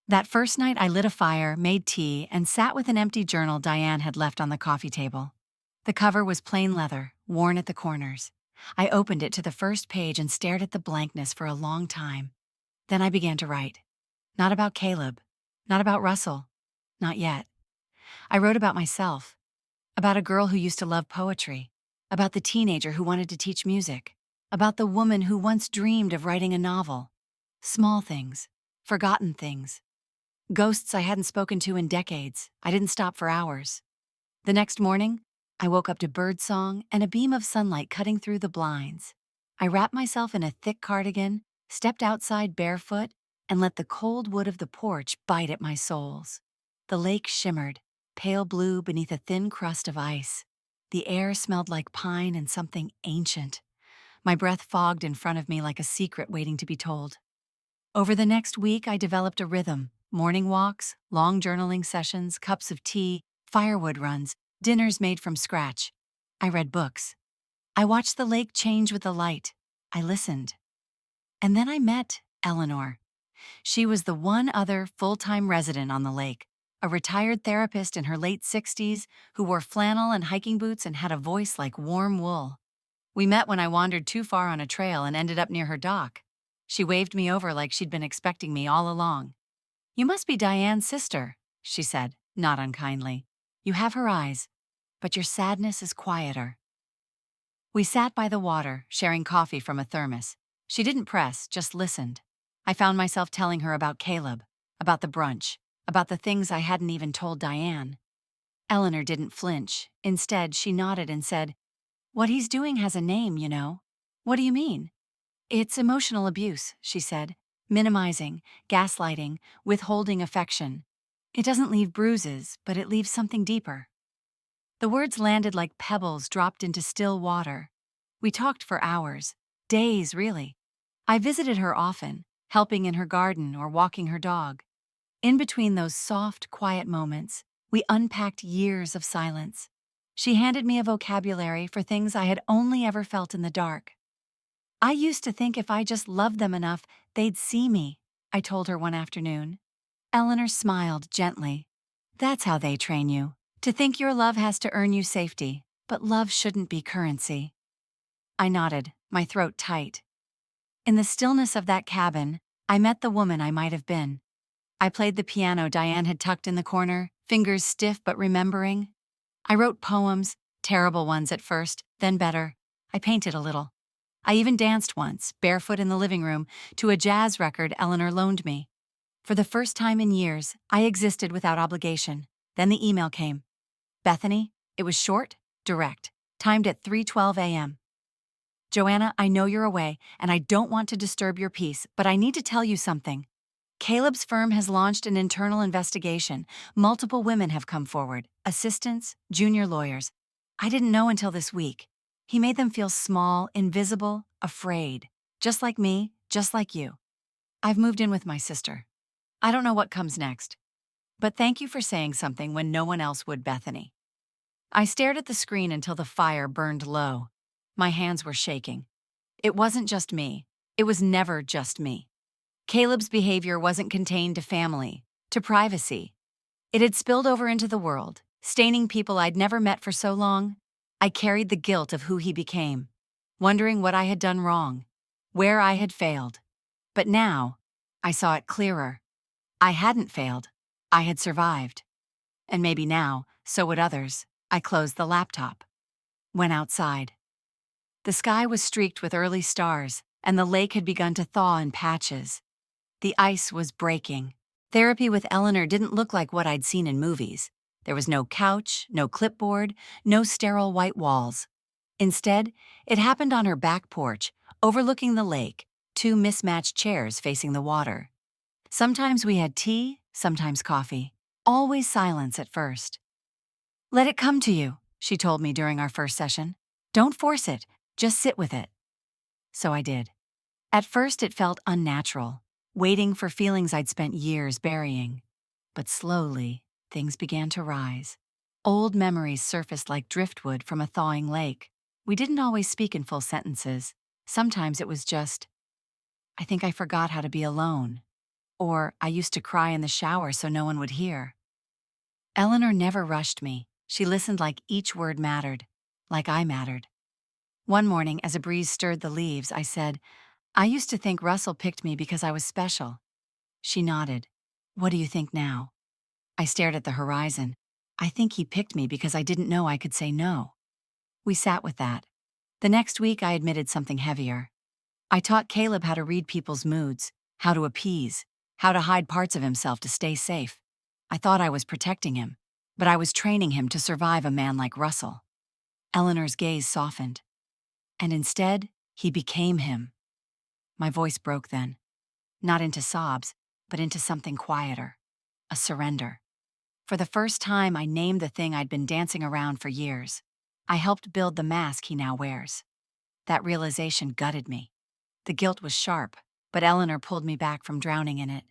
[SPEAKER 1] That first night I lit a fire, made tea, and sat with an empty journal Diane had left on the coffee table. The cover was plain leather, worn at the corners. I opened it to the first page and stared at the blankness for a long time. Then I began to write. Not about Caleb, not about Russell, Not yet. I wrote about myself, about a girl who used to love poetry, about the teenager who wanted to teach music, about the woman who once dreamed of writing a novel. Small things, forgotten things, ghosts I hadn't spoken to in decades. I didn't stop for hours. The next morning, I woke up to birdsong and a beam of sunlight cutting through the blinds. I wrapped myself in a thick cardigan, stepped outside barefoot, and let the cold wood of the porch bite at my soles. The lake shimmered, pale blue beneath a thin crust of ice. The air smelled like pine and something ancient. My breath fogged in front of me like a secret waiting to be told. Over the next week, I developed a rhythm: morning walks, long journaling sessions, cups of tea, firewood runs, dinners made from scratch. I read books. I watched the lake change with the light. I listened. And then I met Eleanor. She was the one other full-time resident on the lake, a retired therapist in her late 60s who wore flannel and hiking boots and had a voice like warm wool. We met when I wandered too far on a trail and ended up near her dock. She waved me over like she'd been expecting me all along. "You must be Diane's sister," she said, not unkindly. "You have her eyes, but your sadness is quieter." We sat by the water, sharing coffee from a thermos. She didn't press, just listened. I found myself telling her about Caleb, about the brunch, about the things I hadn't even told Diane. Eleanor didn't flinch. Instead, she nodded and said, "What he's doing has a name, you know." "What do you mean?" "It's emotional abuse," she said. "Minimizing, gaslighting, withholding affection. It doesn't leave bruises, but it leaves something deeper." The words landed like pebbles dropped into still water. We talked for hours, days really. I visited her often, helping in her garden or walking her dog. In between those soft, quiet moments, we unpacked years of silence. She handed me a vocabulary for things I had only ever felt in the dark. "I used to think if I just loved them enough, they'd see me," I told her one afternoon. Eleanor smiled gently. "That's how they train you, to think your love has to earn you safety, but love shouldn't be currency." I nodded, my throat tight. In the stillness of that cabin, I met the woman I might have been. I played the piano Diane had tucked in the corner, fingers stiff but remembering. I wrote poems, terrible ones at first, then better. I painted a little. I even danced once, barefoot in the living room, to a jazz record Eleanor loaned me. For the first time in years, I existed without obligation. Then the email came. "Bethany," it was short, direct, timed at 3:12 a.m. "Joanna, I know you're away, and I don't want to disturb your peace, but I need to tell you something. Caleb's firm has launched an internal investigation. Multiple women have come forward, assistants, junior lawyers. I didn't know until this week. He made them feel small, invisible, afraid. Just like me, just like you. I've moved in with my sister. I don't know what comes next. But thank you for saying something when no one else would, Bethany." I stared at the screen until the fire burned low. My hands were shaking. It wasn't just me. It was never just me. Caleb's behavior wasn't contained to family, to privacy. It had spilled over into the world, staining people I'd never met for so long. I carried the guilt of who he became, wondering what I had done wrong, where I had failed. But now, I saw it clearer. I hadn't failed. I had survived. And maybe now, so would others. I closed the laptop. Went outside. The sky was streaked with early stars, and the lake had begun to thaw in patches. The ice was breaking. Therapy with Eleanor didn't look like what I'd seen in movies. There was no couch, no clipboard, no sterile white walls. Instead, it happened on her back porch, overlooking the lake, two mismatched chairs facing the water. Sometimes we had tea, sometimes coffee. Always silence at first. "Let it come to you," she told me during our first session. "Don't force it, just sit with it." So I did. At first it felt unnatural, waiting for feelings I'd spent years burying. But slowly, things began to rise. Old memories surfaced like driftwood from a thawing lake. We didn't always speak in full sentences. Sometimes it was just, "I think I forgot how to be alone." Or, "I used to cry in the shower so no one would hear." Eleanor never rushed me. She listened like each word mattered, like I mattered. One morning, as a breeze stirred the leaves, I said, "I used to think Russell picked me because I was special." She nodded. "What do you think now?" I stared at the horizon. I think he picked me because I didn't know I could say no. We sat with that. The next week, I admitted something heavier. I taught Caleb how to read people's moods, how to appease, how to hide parts of himself to stay safe. I thought I was protecting him, but I was training him to survive a man like Russell. Eleanor's gaze softened. And instead, he became him. My voice broke then, not into sobs, but into something quieter, a surrender. For the first time, I named the thing I'd been dancing around for years. I helped build the mask he now wears. That realization gutted me. The guilt was sharp, but Eleanor pulled me back from drowning in it.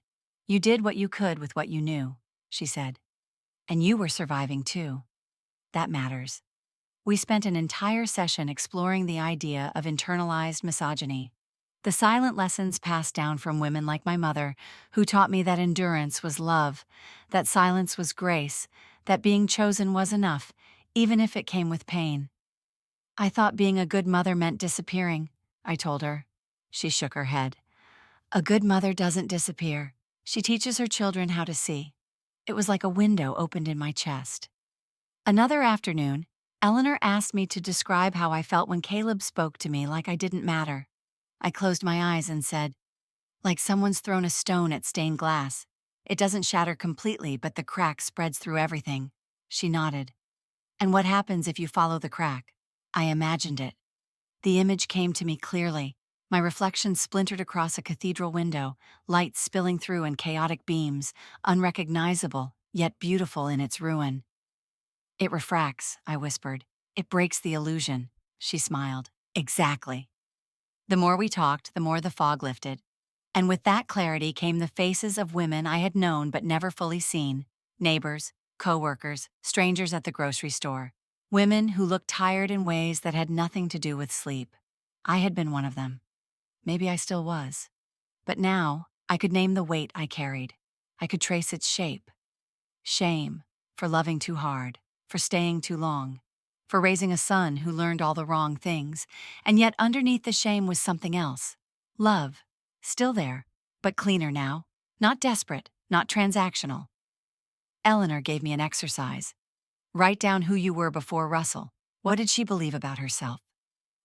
[SPEAKER 1] You did what you could with what you knew, she said. And you were surviving too. That matters. We spent an entire session exploring the idea of internalized misogyny. The silent lessons passed down from women like my mother, who taught me that endurance was love, that silence was grace, that being chosen was enough, even if it came with pain. I thought being a good mother meant disappearing, I told her. She shook her head. A good mother doesn't disappear. She teaches her children how to see. It was like a window opened in my chest. Another afternoon, Eleanor asked me to describe how I felt when Caleb spoke to me like I didn't matter. I closed my eyes and said, like someone's thrown a stone at stained glass. It doesn't shatter completely, but the crack spreads through everything. She nodded. And what happens if you follow the crack? I imagined it. The image came to me clearly. My reflection splintered across a cathedral window, light spilling through in chaotic beams, unrecognizable, yet beautiful in its ruin. It refracts, I whispered. It breaks the illusion. She smiled. Exactly. The more we talked, the more the fog lifted. And with that clarity came the faces of women I had known but never fully seen. Neighbors, co-workers, strangers at the grocery store. Women who looked tired in ways that had nothing to do with sleep. I had been one of them. Maybe I still was. But now, I could name the weight I carried. I could trace its shape. Shame, for loving too hard, for staying too long, for raising a son who learned all the wrong things, and yet underneath the shame was something else. Love, still there, but cleaner now, not desperate, not transactional. Eleanor gave me an exercise. Write down who you were before Russell. What did she believe about herself?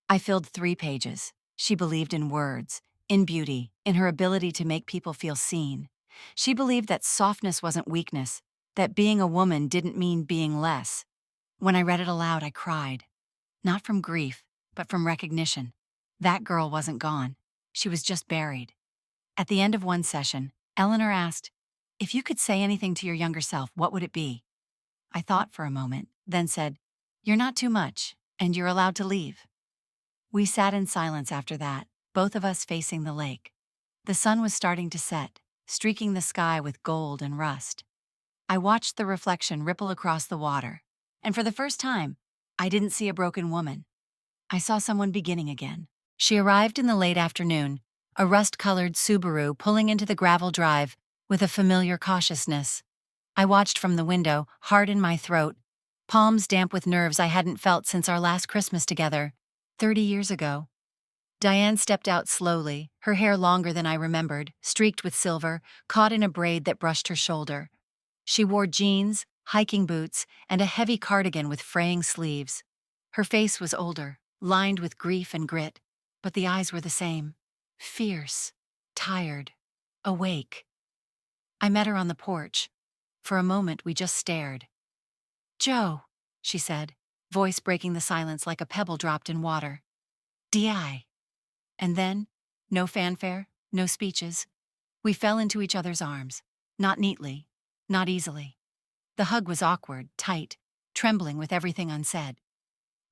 [SPEAKER 1] I filled 3 pages. She believed in words, in beauty, in her ability to make people feel seen. She believed that softness wasn't weakness, that being a woman didn't mean being less. When I read it aloud, I cried. Not from grief, but from recognition. That girl wasn't gone. She was just buried. At the end of one session, Eleanor asked, if you could say anything to your younger self, what would it be? I thought for a moment, then said, you're not too much, and you're allowed to leave. We sat in silence after that, both of us facing the lake. The sun was starting to set, streaking the sky with gold and rust. I watched the reflection ripple across the water, and for the first time, I didn't see a broken woman. I saw someone beginning again. She arrived in the late afternoon, a rust-colored Subaru pulling into the gravel drive with a familiar cautiousness. I watched from the window, heart in my throat, palms damp with nerves I hadn't felt since our last Christmas together, 30 years ago. Diane stepped out slowly, her hair longer than I remembered, streaked with silver, caught in a braid that brushed her shoulder. She wore jeans, hiking boots, and a heavy cardigan with fraying sleeves. Her face was older, lined with grief and grit, but the eyes were the same. Fierce, tired, awake. I met her on the porch. For a moment, we just stared. "Joe," she said, voice breaking the silence like a pebble dropped in water. "D.I." And then, no fanfare, no speeches. We fell into each other's arms, not neatly, not easily. The hug was awkward, tight, trembling with everything unsaid.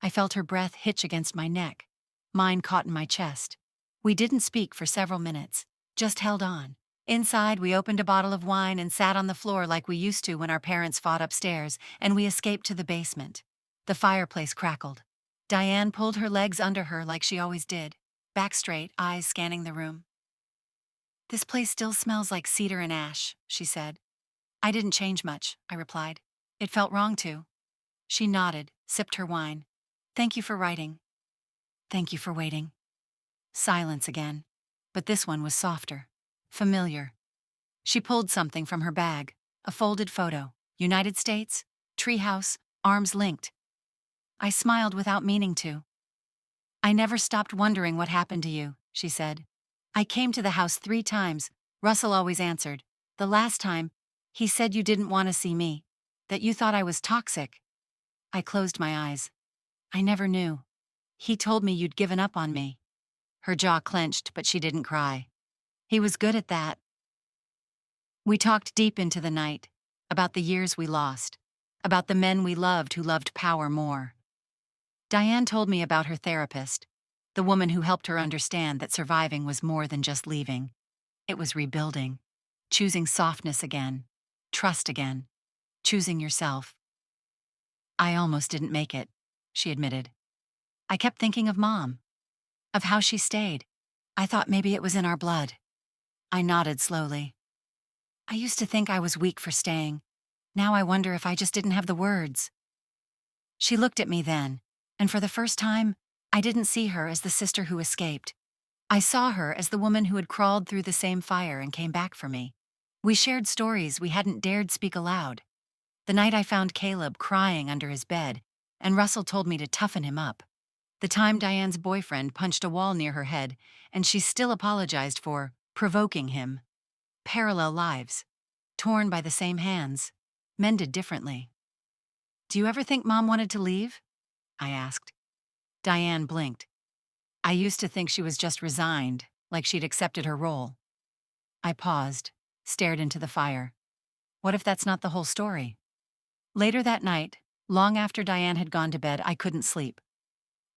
[SPEAKER 1] I felt her breath hitch against my neck, mine caught in my chest. We didn't speak for several minutes, just held on. Inside, we opened a bottle of wine and sat on the floor like we used to when our parents fought upstairs, and we escaped to the basement. The fireplace crackled. Diane pulled her legs under her like she always did, back straight, eyes scanning the room. "This place still smells like cedar and ash," she said. "I didn't change much," I replied. "It felt wrong to." She nodded, sipped her wine. "Thank you for writing." "Thank you for waiting." Silence again, but this one was softer, familiar. She pulled something from her bag, a folded photo. United States, treehouse, arms linked. I smiled without meaning to. I never stopped wondering what happened to you, she said. I came to the house 3 times. Russell always answered. The last time, he said you didn't want to see me, that you thought I was toxic. I closed my eyes. I never knew. He told me you'd given up on me. Her jaw clenched, but she didn't cry. He was good at that. We talked deep into the night, about the years we lost, about the men we loved who loved power more. Diane told me about her therapist, the woman who helped her understand that surviving was more than just leaving. It was rebuilding, choosing softness again, trust again, choosing yourself. I almost didn't make it, she admitted. I kept thinking of Mom, of how she stayed. I thought maybe it was in our blood. I nodded slowly. I used to think I was weak for staying. Now I wonder if I just didn't have the words. She looked at me then, and for the first time, I didn't see her as the sister who escaped. I saw her as the woman who had crawled through the same fire and came back for me. We shared stories we hadn't dared speak aloud. The night I found Caleb crying under his bed, and Russell told me to toughen him up. The time Diane's boyfriend punched a wall near her head, and she still apologized for provoking him. Parallel lives, torn by the same hands, mended differently. Do you ever think Mom wanted to leave? I asked. Diane blinked. I used to think she was just resigned, like she'd accepted her role. I paused, stared into the fire. What if that's not the whole story? Later that night, long after Diane had gone to bed, I couldn't sleep.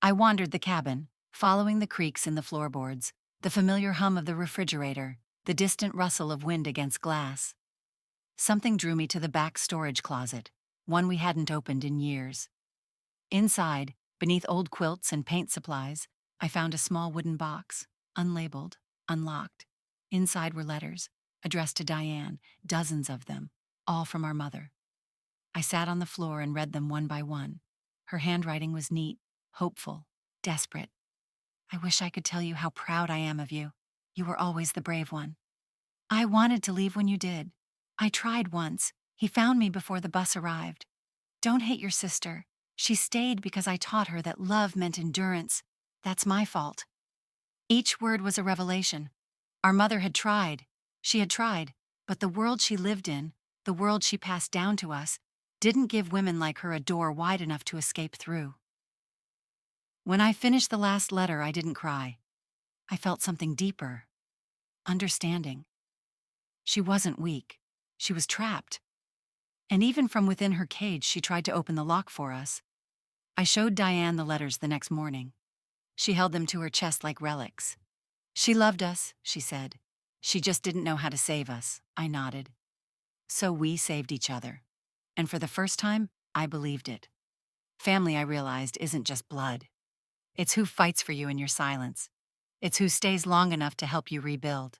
[SPEAKER 1] I wandered the cabin, following the creaks in the floorboards, the familiar hum of the refrigerator, the distant rustle of wind against glass. Something drew me to the back storage closet, one we hadn't opened in years. Inside, beneath old quilts and paint supplies, I found a small wooden box, unlabeled, unlocked. Inside were letters, addressed to Diane, dozens of them, all from our mother. I sat on the floor and read them one by one. Her handwriting was neat, hopeful, desperate. I wish I could tell you how proud I am of you. You were always the brave one. I wanted to leave when you did. I tried once. He found me before the bus arrived. Don't hate your sister. She stayed because I taught her that love meant endurance. That's my fault. Each word was a revelation. Our mother had tried. She had tried. But the world she lived in, the world she passed down to us, didn't give women like her a door wide enough to escape through. When I finished the last letter, I didn't cry. I felt something deeper. Understanding. She wasn't weak. She was trapped. And even from within her cage, she tried to open the lock for us. I showed Diane the letters the next morning. She held them to her chest like relics. She loved us, she said. She just didn't know how to save us. I nodded. So we saved each other. And for the first time, I believed it. Family, I realized, isn't just blood. It's who fights for you in your silence. It's who stays long enough to help you rebuild.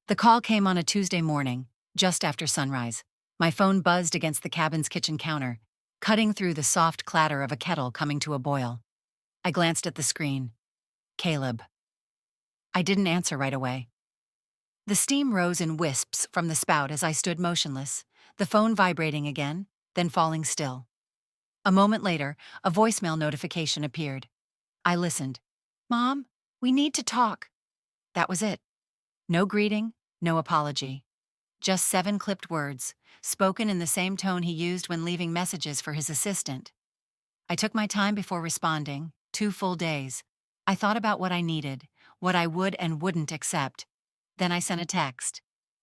[SPEAKER 1] The call came on a Tuesday morning, just after sunrise. My phone buzzed against the cabin's kitchen counter, cutting through the soft clatter of a kettle coming to a boil. I glanced at the screen. Caleb. I didn't answer right away. The steam rose in wisps from the spout as I stood motionless, the phone vibrating again, then falling still. A moment later, a voicemail notification appeared. I listened. Mom, we need to talk. That was it. No greeting, no apology. Just 7 clipped words, spoken in the same tone he used when leaving messages for his assistant. I took my time before responding, 2 full days. I thought about what I needed, what I would and wouldn't accept. Then I sent a text.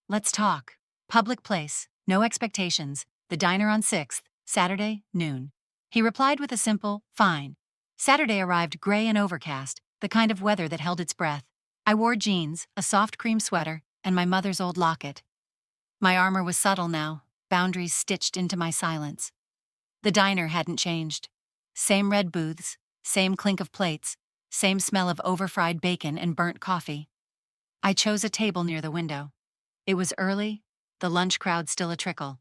[SPEAKER 1] Let's talk. Public place, no expectations, the diner on 6th, Saturday, noon. He replied with a simple, fine. Saturday arrived gray and overcast, the kind of weather that held its breath. I wore jeans, a soft cream sweater, and my mother's old locket. My armor was subtle now, boundaries stitched into my silence. The diner hadn't changed. Same red booths, same clink of plates, same smell of over-fried bacon and burnt coffee. I chose a table near the window. It was early, the lunch crowd still a trickle.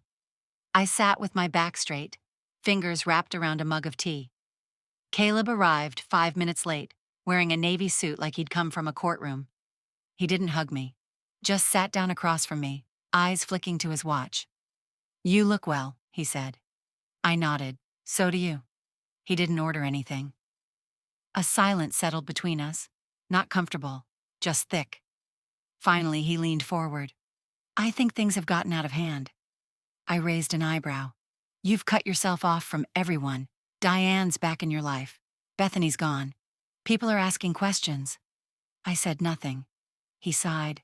[SPEAKER 1] I sat with my back straight, fingers wrapped around a mug of tea. Caleb arrived 5 minutes late, wearing a navy suit like he'd come from a courtroom. He didn't hug me, just sat down across from me, eyes flicking to his watch. You look well, he said. I nodded. So do you. He didn't order anything. A silence settled between us. Not comfortable, just thick. Finally, he leaned forward. I think things have gotten out of hand. I raised an eyebrow. You've cut yourself off from everyone. Diane's back in your life. Bethany's gone. People are asking questions. I said nothing. He sighed.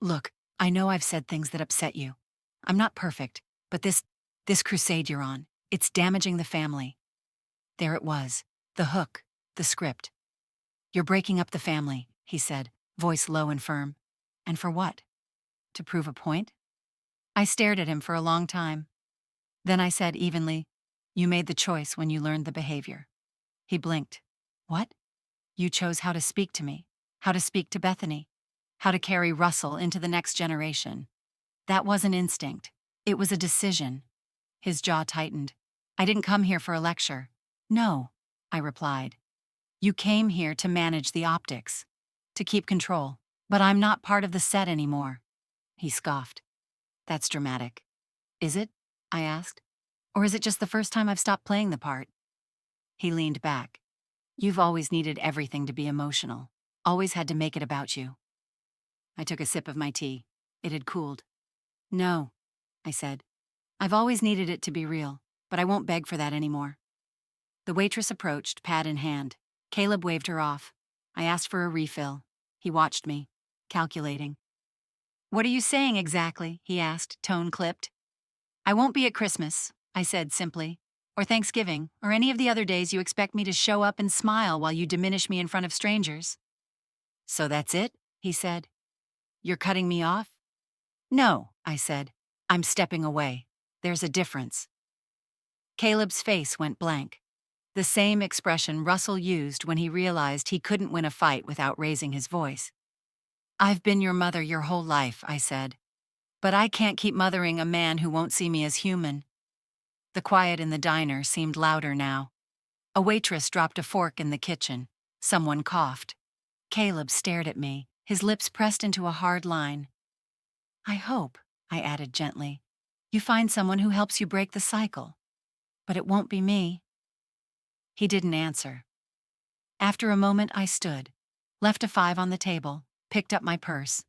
[SPEAKER 1] Look, I know I've said things that upset you. I'm not perfect, but this crusade you're on, it's damaging the family. There it was. The hook. The script. You're breaking up the family, he said, voice low and firm. And for what? To prove a point? I stared at him for a long time. Then I said evenly, you made the choice when you learned the behavior. He blinked. What? You chose how to speak to me, how to speak to Bethany, how to carry Russell into the next generation. That wasn't instinct. It was a decision. His jaw tightened. I didn't come here for a lecture. No, I replied. You came here to manage the optics, to keep control. But I'm not part of the set anymore. He scoffed. That's dramatic. Is it? I asked. Or is it just the first time I've stopped playing the part? He leaned back. You've always needed everything to be emotional. Always had to make it about you. I took a sip of my tea. It had cooled. No, I said. I've always needed it to be real, but I won't beg for that anymore. The waitress approached, pad in hand. Caleb waved her off. I asked for a refill. He watched me, calculating. What are you saying exactly? He asked, tone clipped. I won't be at Christmas, I said simply, or Thanksgiving, or any of the other days you expect me to show up and smile while you diminish me in front of strangers. So that's it? He said. You're cutting me off? No, I said. I'm stepping away. There's a difference. Caleb's face went blank. The same expression Russell used when he realized he couldn't win a fight without raising his voice. I've been your mother your whole life, I said. But I can't keep mothering a man who won't see me as human. The quiet in the diner seemed louder now. A waitress dropped a fork in the kitchen. Someone coughed. Caleb stared at me, his lips pressed into a hard line. I hope, I added gently, you find someone who helps you break the cycle. But it won't be me. He didn't answer. After a moment, I stood, left a 5 on the table, picked up my purse.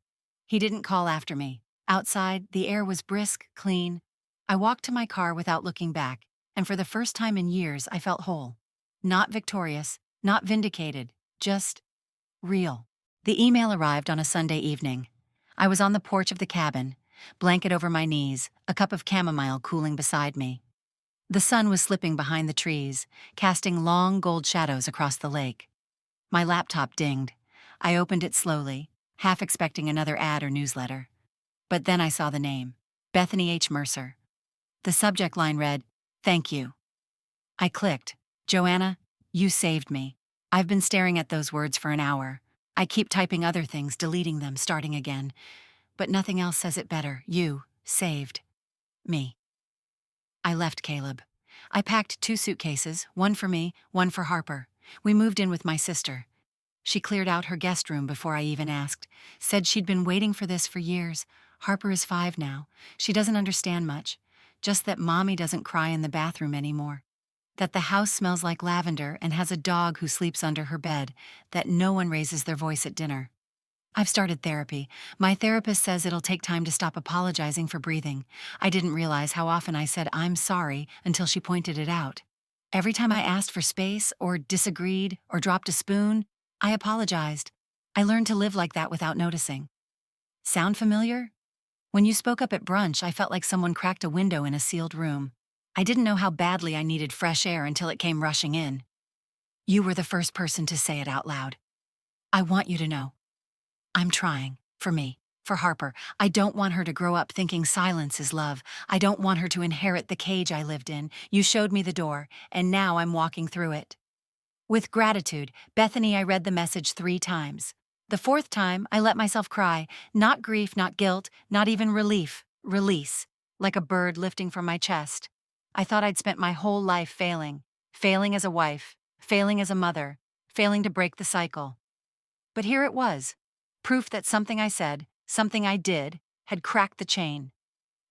[SPEAKER 1] He didn't call after me. Outside, the air was brisk, clean. I walked to my car without looking back, and for the first time in years, I felt whole. Not victorious, not vindicated, just real. The email arrived on a Sunday evening. I was on the porch of the cabin, blanket over my knees, a cup of chamomile cooling beside me. The sun was slipping behind the trees, casting long gold shadows across the lake. My laptop dinged. I opened it slowly, half expecting another ad or newsletter. But then I saw the name, Bethany H. Mercer. The subject line read, "Thank you." I clicked. Joanna, you saved me. I've been staring at those words for an hour. I keep typing other things, deleting them, starting again. But nothing else says it better. You saved me. I left Caleb. I packed 2 suitcases, one for me, one for Harper. We moved in with my sister. She cleared out her guest room before I even asked, said she'd been waiting for this for years. Harper is 5 now. She doesn't understand much, just that Mommy doesn't cry in the bathroom anymore, that the house smells like lavender and has a dog who sleeps under her bed, that no one raises their voice at dinner. I've started therapy. My therapist says it'll take time to stop apologizing for breathing. I didn't realize how often I said I'm sorry until she pointed it out. Every time I asked for space or disagreed or dropped a spoon, I apologized. I learned to live like that without noticing. Sound familiar? When you spoke up at brunch, I felt like someone cracked a window in a sealed room. I didn't know how badly I needed fresh air until it came rushing in. You were the first person to say it out loud. I want you to know. I'm trying. For me. For Harper. I don't want her to grow up thinking silence is love. I don't want her to inherit the cage I lived in. You showed me the door, and now I'm walking through it. With gratitude, Bethany, I read the message 3 times. The 4th time, I let myself cry. Not grief, not guilt, not even relief. Release. Like a bird lifting from my chest. I thought I'd spent my whole life failing. Failing as a wife. Failing as a mother. Failing to break the cycle. But here it was. Proof that something I said, something I did, had cracked the chain.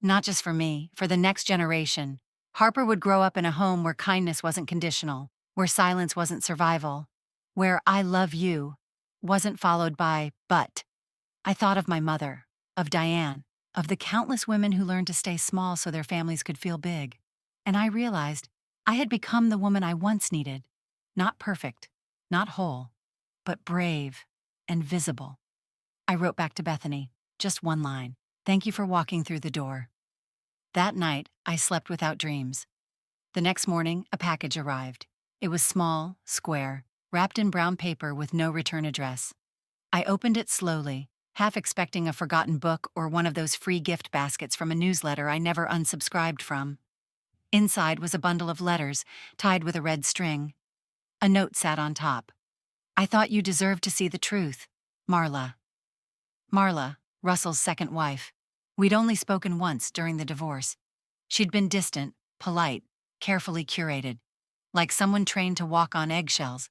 [SPEAKER 1] Not just for me, for the next generation. Harper would grow up in a home where kindness wasn't conditional, where silence wasn't survival, where "I love you" wasn't followed by "but." I thought of my mother, of Diane, of the countless women who learned to stay small so their families could feel big. And I realized I had become the woman I once needed. Not perfect, not whole, but brave and visible. I wrote back to Bethany, just one line. "Thank you for walking through the door." That night, I slept without dreams. The next morning, a package arrived. It was small, square, wrapped in brown paper with no return address. I opened it slowly, half expecting a forgotten book or one of those free gift baskets from a newsletter I never unsubscribed from. Inside was a bundle of letters, tied with a red string. A note sat on top. "I thought you deserved to see the truth. Marla." Marla, Russell's second wife. We'd only spoken once during the divorce. She'd been distant, polite, carefully curated, like someone trained to walk on eggshells.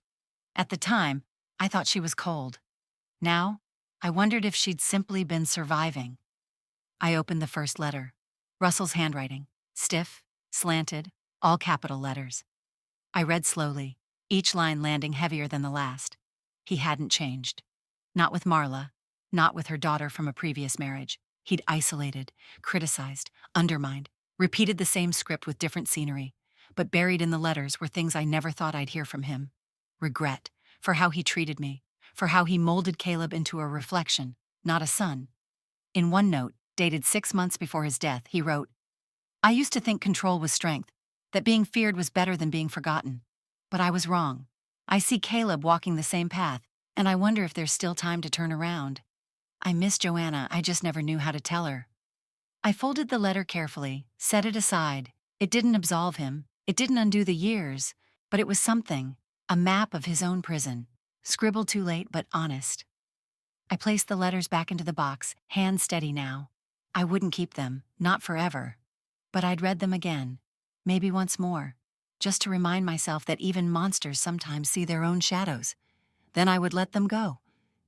[SPEAKER 1] At the time, I thought she was cold. Now, I wondered if she'd simply been surviving. I opened the first letter. Russell's handwriting, stiff, slanted, all capital letters. I read slowly, each line landing heavier than the last. He hadn't changed. Not with Marla, not with her daughter from a previous marriage. He'd isolated, criticized, undermined, repeated the same script with different scenery. But buried in the letters were things I never thought I'd hear from him. Regret for how he treated me, for how he molded Caleb into a reflection, not a son. In one note, dated 6 months before his death, he wrote, "I used to think control was strength, that being feared was better than being forgotten. But I was wrong. I see Caleb walking the same path, and I wonder if there's still time to turn around. I miss Joanna, I just never knew how to tell her." I folded the letter carefully, set it aside. It didn't absolve him, it didn't undo the years, but it was something, a map of his own prison, scribbled too late but honest. I placed the letters back into the box, hands steady now. I wouldn't keep them, not forever. But I'd read them again, maybe once more, just to remind myself that even monsters sometimes see their own shadows. Then I would let them go,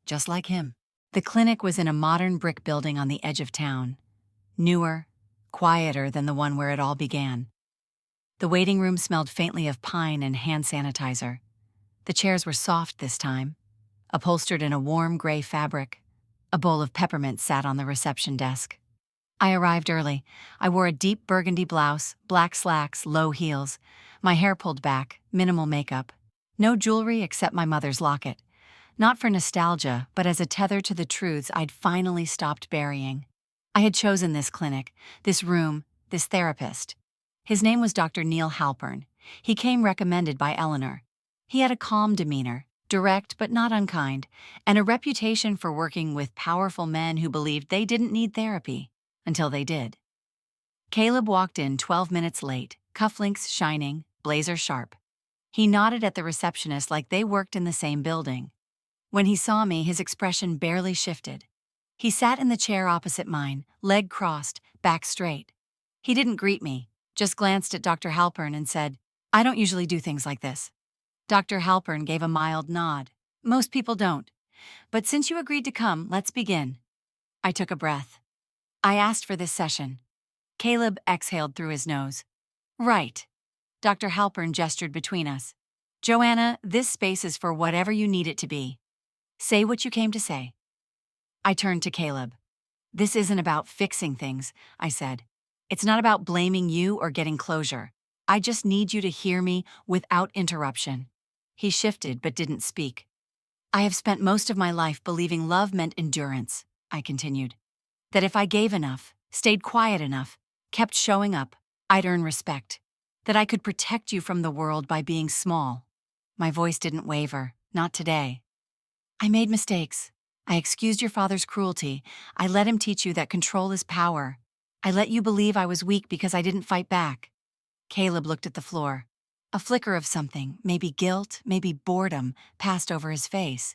[SPEAKER 1] just like him. The clinic was in a modern brick building on the edge of town. Newer, quieter than the one where it all began. The waiting room smelled faintly of pine and hand sanitizer. The chairs were soft this time, upholstered in a warm gray fabric. A bowl of peppermint sat on the reception desk. I arrived early. I wore a deep burgundy blouse, black slacks, low heels, my hair pulled back, minimal makeup. No jewelry except my mother's locket. Not for nostalgia, but as a tether to the truths I'd finally stopped burying. I had chosen this clinic, this room, this therapist. His name was Dr. Neil Halpern. He came recommended by Eleanor. He had a calm demeanor, direct but not unkind, and a reputation for working with powerful men who believed they didn't need therapy, until they did. Caleb walked in 12 minutes late, cufflinks shining, blazer sharp. He nodded at the receptionist like they worked in the same building. When he saw me, his expression barely shifted. He sat in the chair opposite mine, leg crossed, back straight. He didn't greet me, just glanced at Dr. Halpern and said, "I don't usually do things like this." Dr. Halpern gave a mild nod. "Most people don't. But since you agreed to come, let's begin." I took a breath. "I asked for this session." Caleb exhaled through his nose. "Right." Dr. Halpern gestured between us. "Joanna, this space is for whatever you need it to be. Say what you came to say." I turned to Caleb. "This isn't about fixing things," I said. "It's not about blaming you or getting closure. I just need you to hear me without interruption." He shifted but didn't speak. "I have spent most of my life believing love meant endurance," I continued. "That if I gave enough, stayed quiet enough, kept showing up, I'd earn respect. That I could protect you from the world by being small." My voice didn't waver, not today. "I made mistakes. I excused your father's cruelty. I let him teach you that control is power. I let you believe I was weak because I didn't fight back." Caleb looked at the floor. A flicker of something, maybe guilt, maybe boredom, passed over his face.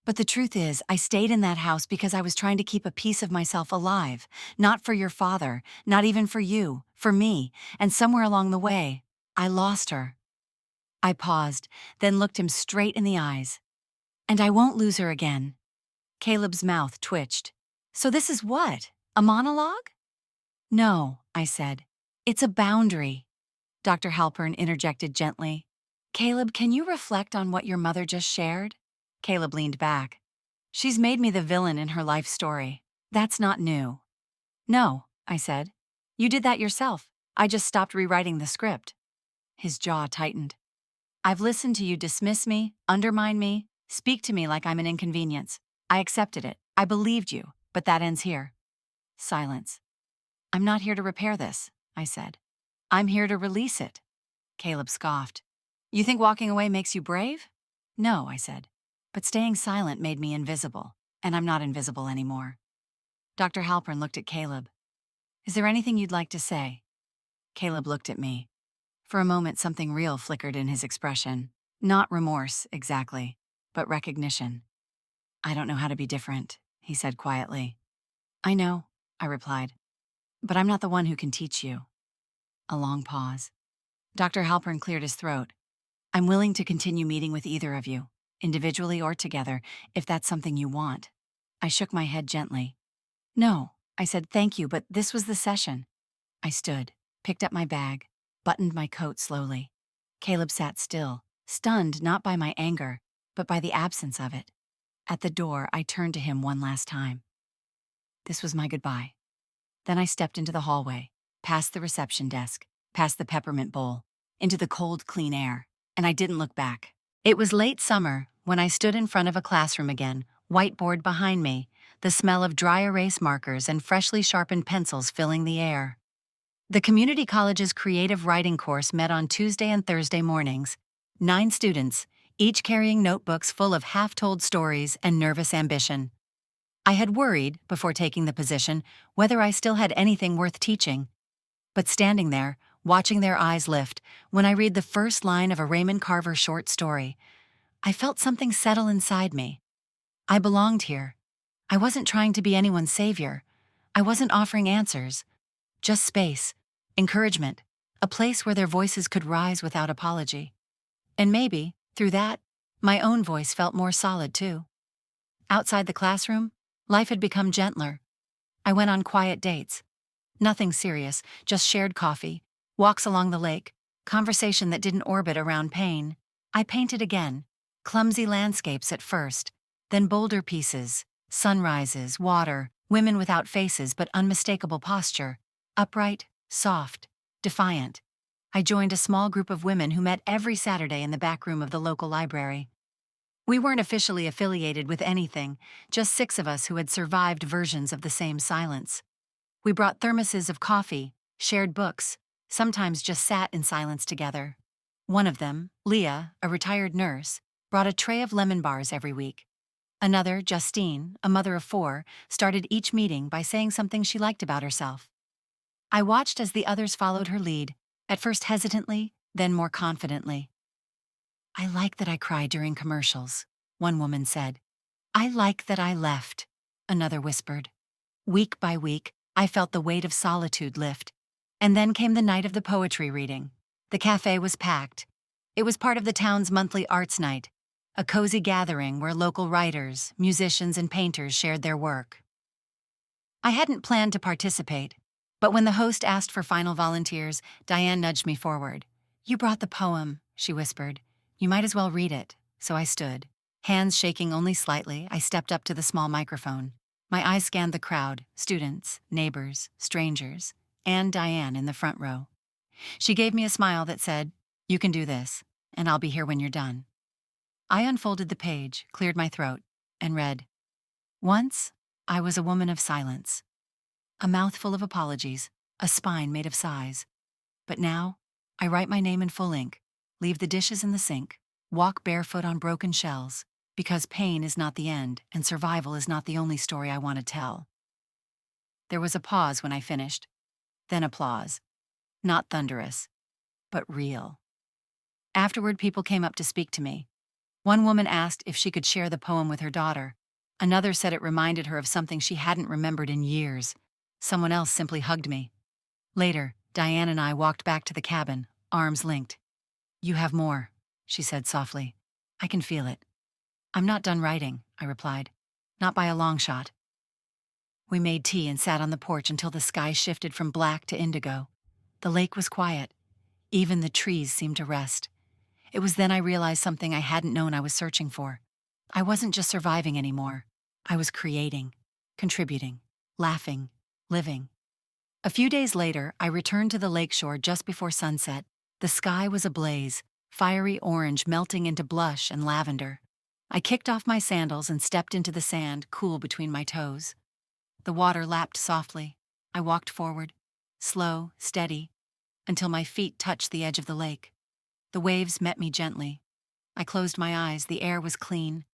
[SPEAKER 1] "But the truth is, I stayed in that house because I was trying to keep a piece of myself alive. Not for your father, not even for you, for me. And somewhere along the way, I lost her." I paused, then looked him straight in the eyes. "And I won't lose her again." Caleb's mouth twitched. "So this is what? A monologue?" "No," I said. "It's a boundary. Dr. Halpern interjected gently. Caleb, can you reflect on what your mother just shared? Caleb leaned back. She's made me the villain in her life story. That's not new. No, I said. You did that yourself. I just stopped rewriting the script. His jaw tightened. I've listened to you dismiss me, undermine me, speak to me like I'm an inconvenience. I accepted it. I believed you, but that ends here. Silence. I'm not here to repair this, I said. I'm here to release it. Caleb scoffed. You think walking away makes you brave? No, I said. But staying silent made me invisible, and I'm not invisible anymore. Dr. Halpern looked at Caleb. Is there anything you'd like to say? Caleb looked at me. For a moment, something real flickered in his expression. Not remorse, exactly, but recognition. I don't know how to be different, he said quietly. I know, I replied. But I'm not the one who can teach you. A long pause. Dr. Halpern cleared his throat. I'm willing to continue meeting with either of you, individually or together, if that's something you want. I shook my head gently. No, I said thank you, but this was the session. I stood, picked up my bag, buttoned my coat slowly. Caleb sat still, stunned not by my anger, but by the absence of it. At the door, I turned to him one last time. This was my goodbye. Then I stepped into the hallway, past the reception desk, past the peppermint bowl, into the cold, clean air, and I didn't look back. It was late summer when I stood in front of a classroom again, whiteboard behind me, the smell of dry erase markers and freshly sharpened pencils filling the air. The community college's creative writing course met on Tuesday and Thursday mornings. 9 students, each carrying notebooks full of half-told stories and nervous ambition. I had worried, before taking the position, whether I still had anything worth teaching. But standing there, watching their eyes lift, when I read the first line of a Raymond Carver short story, I felt something settle inside me. I belonged here. I wasn't trying to be anyone's savior. I wasn't offering answers. Just space, encouragement, a place where their voices could rise without apology. And maybe, through that, my own voice felt more solid too. Outside the classroom, life had become gentler. I went on quiet dates. Nothing serious, just shared coffee, walks along the lake, conversation that didn't orbit around pain. I painted again, clumsy landscapes at first, then bolder pieces, sunrises, water, women without faces but unmistakable posture, upright, soft, defiant. I joined a small group of women who met every Saturday in the back room of the local library. We weren't officially affiliated with anything, just 6 of us who had survived versions of the same silence. We brought thermoses of coffee, shared books, sometimes just sat in silence together. One of them, Leah, a retired nurse, brought a tray of lemon bars every week. Another, Justine, a mother of 4, started each meeting by saying something she liked about herself. I watched as the others followed her lead, at first hesitantly, then more confidently. I like that I cry during commercials, one woman said. I like that I left, another whispered. Week by week, I felt the weight of solitude lift. And then came the night of the poetry reading. The cafe was packed. It was part of the town's monthly arts night, a cozy gathering where local writers, musicians, and painters shared their work. I hadn't planned to participate, but when the host asked for final volunteers, Diane nudged me forward. You brought the poem, she whispered. You might as well read it. So I stood. Hands shaking only slightly, I stepped up to the small microphone. My eyes scanned the crowd, students, neighbors, strangers, and Diane in the front row. She gave me a smile that said, You can do this, and I'll be here when you're done. I unfolded the page, cleared my throat, and read, Once, I was a woman of silence. A mouthful of apologies, a spine made of sighs. But now, I write my name in full ink, leave the dishes in the sink, walk barefoot on broken shells, because pain is not the end and survival is not the only story I want to tell. There was a pause when I finished, then applause. Not thunderous, but real. Afterward, people came up to speak to me. One woman asked if she could share the poem with her daughter. Another said it reminded her of something she hadn't remembered in years. Someone else simply hugged me. Later, Diane and I walked back to the cabin, arms linked. You have more, she said softly. I can feel it. I'm not done writing, I replied. Not by a long shot. We made tea and sat on the porch until the sky shifted from black to indigo. The lake was quiet. Even the trees seemed to rest. It was then I realized something I hadn't known I was searching for. I wasn't just surviving anymore. I was creating, contributing, laughing, living. A few days later, I returned to the lakeshore just before sunset. The sky was ablaze, fiery orange melting into blush and lavender. I kicked off my sandals and stepped into the sand, cool between my toes. The water lapped softly. I walked forward, slow, steady, until my feet touched the edge of the lake. The waves met me gently. I closed my eyes. The air was clean,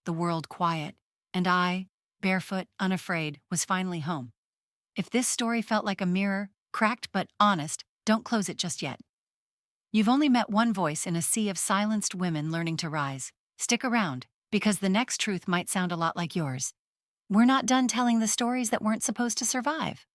[SPEAKER 1] the world quiet, and I, barefoot, unafraid, was finally home. If this story felt like a mirror, cracked but honest, don't close it just yet. You've only met one voice in a sea of silenced women learning to rise. Stick around, because the next truth might sound a lot like yours. We're not done telling the stories that weren't supposed to survive.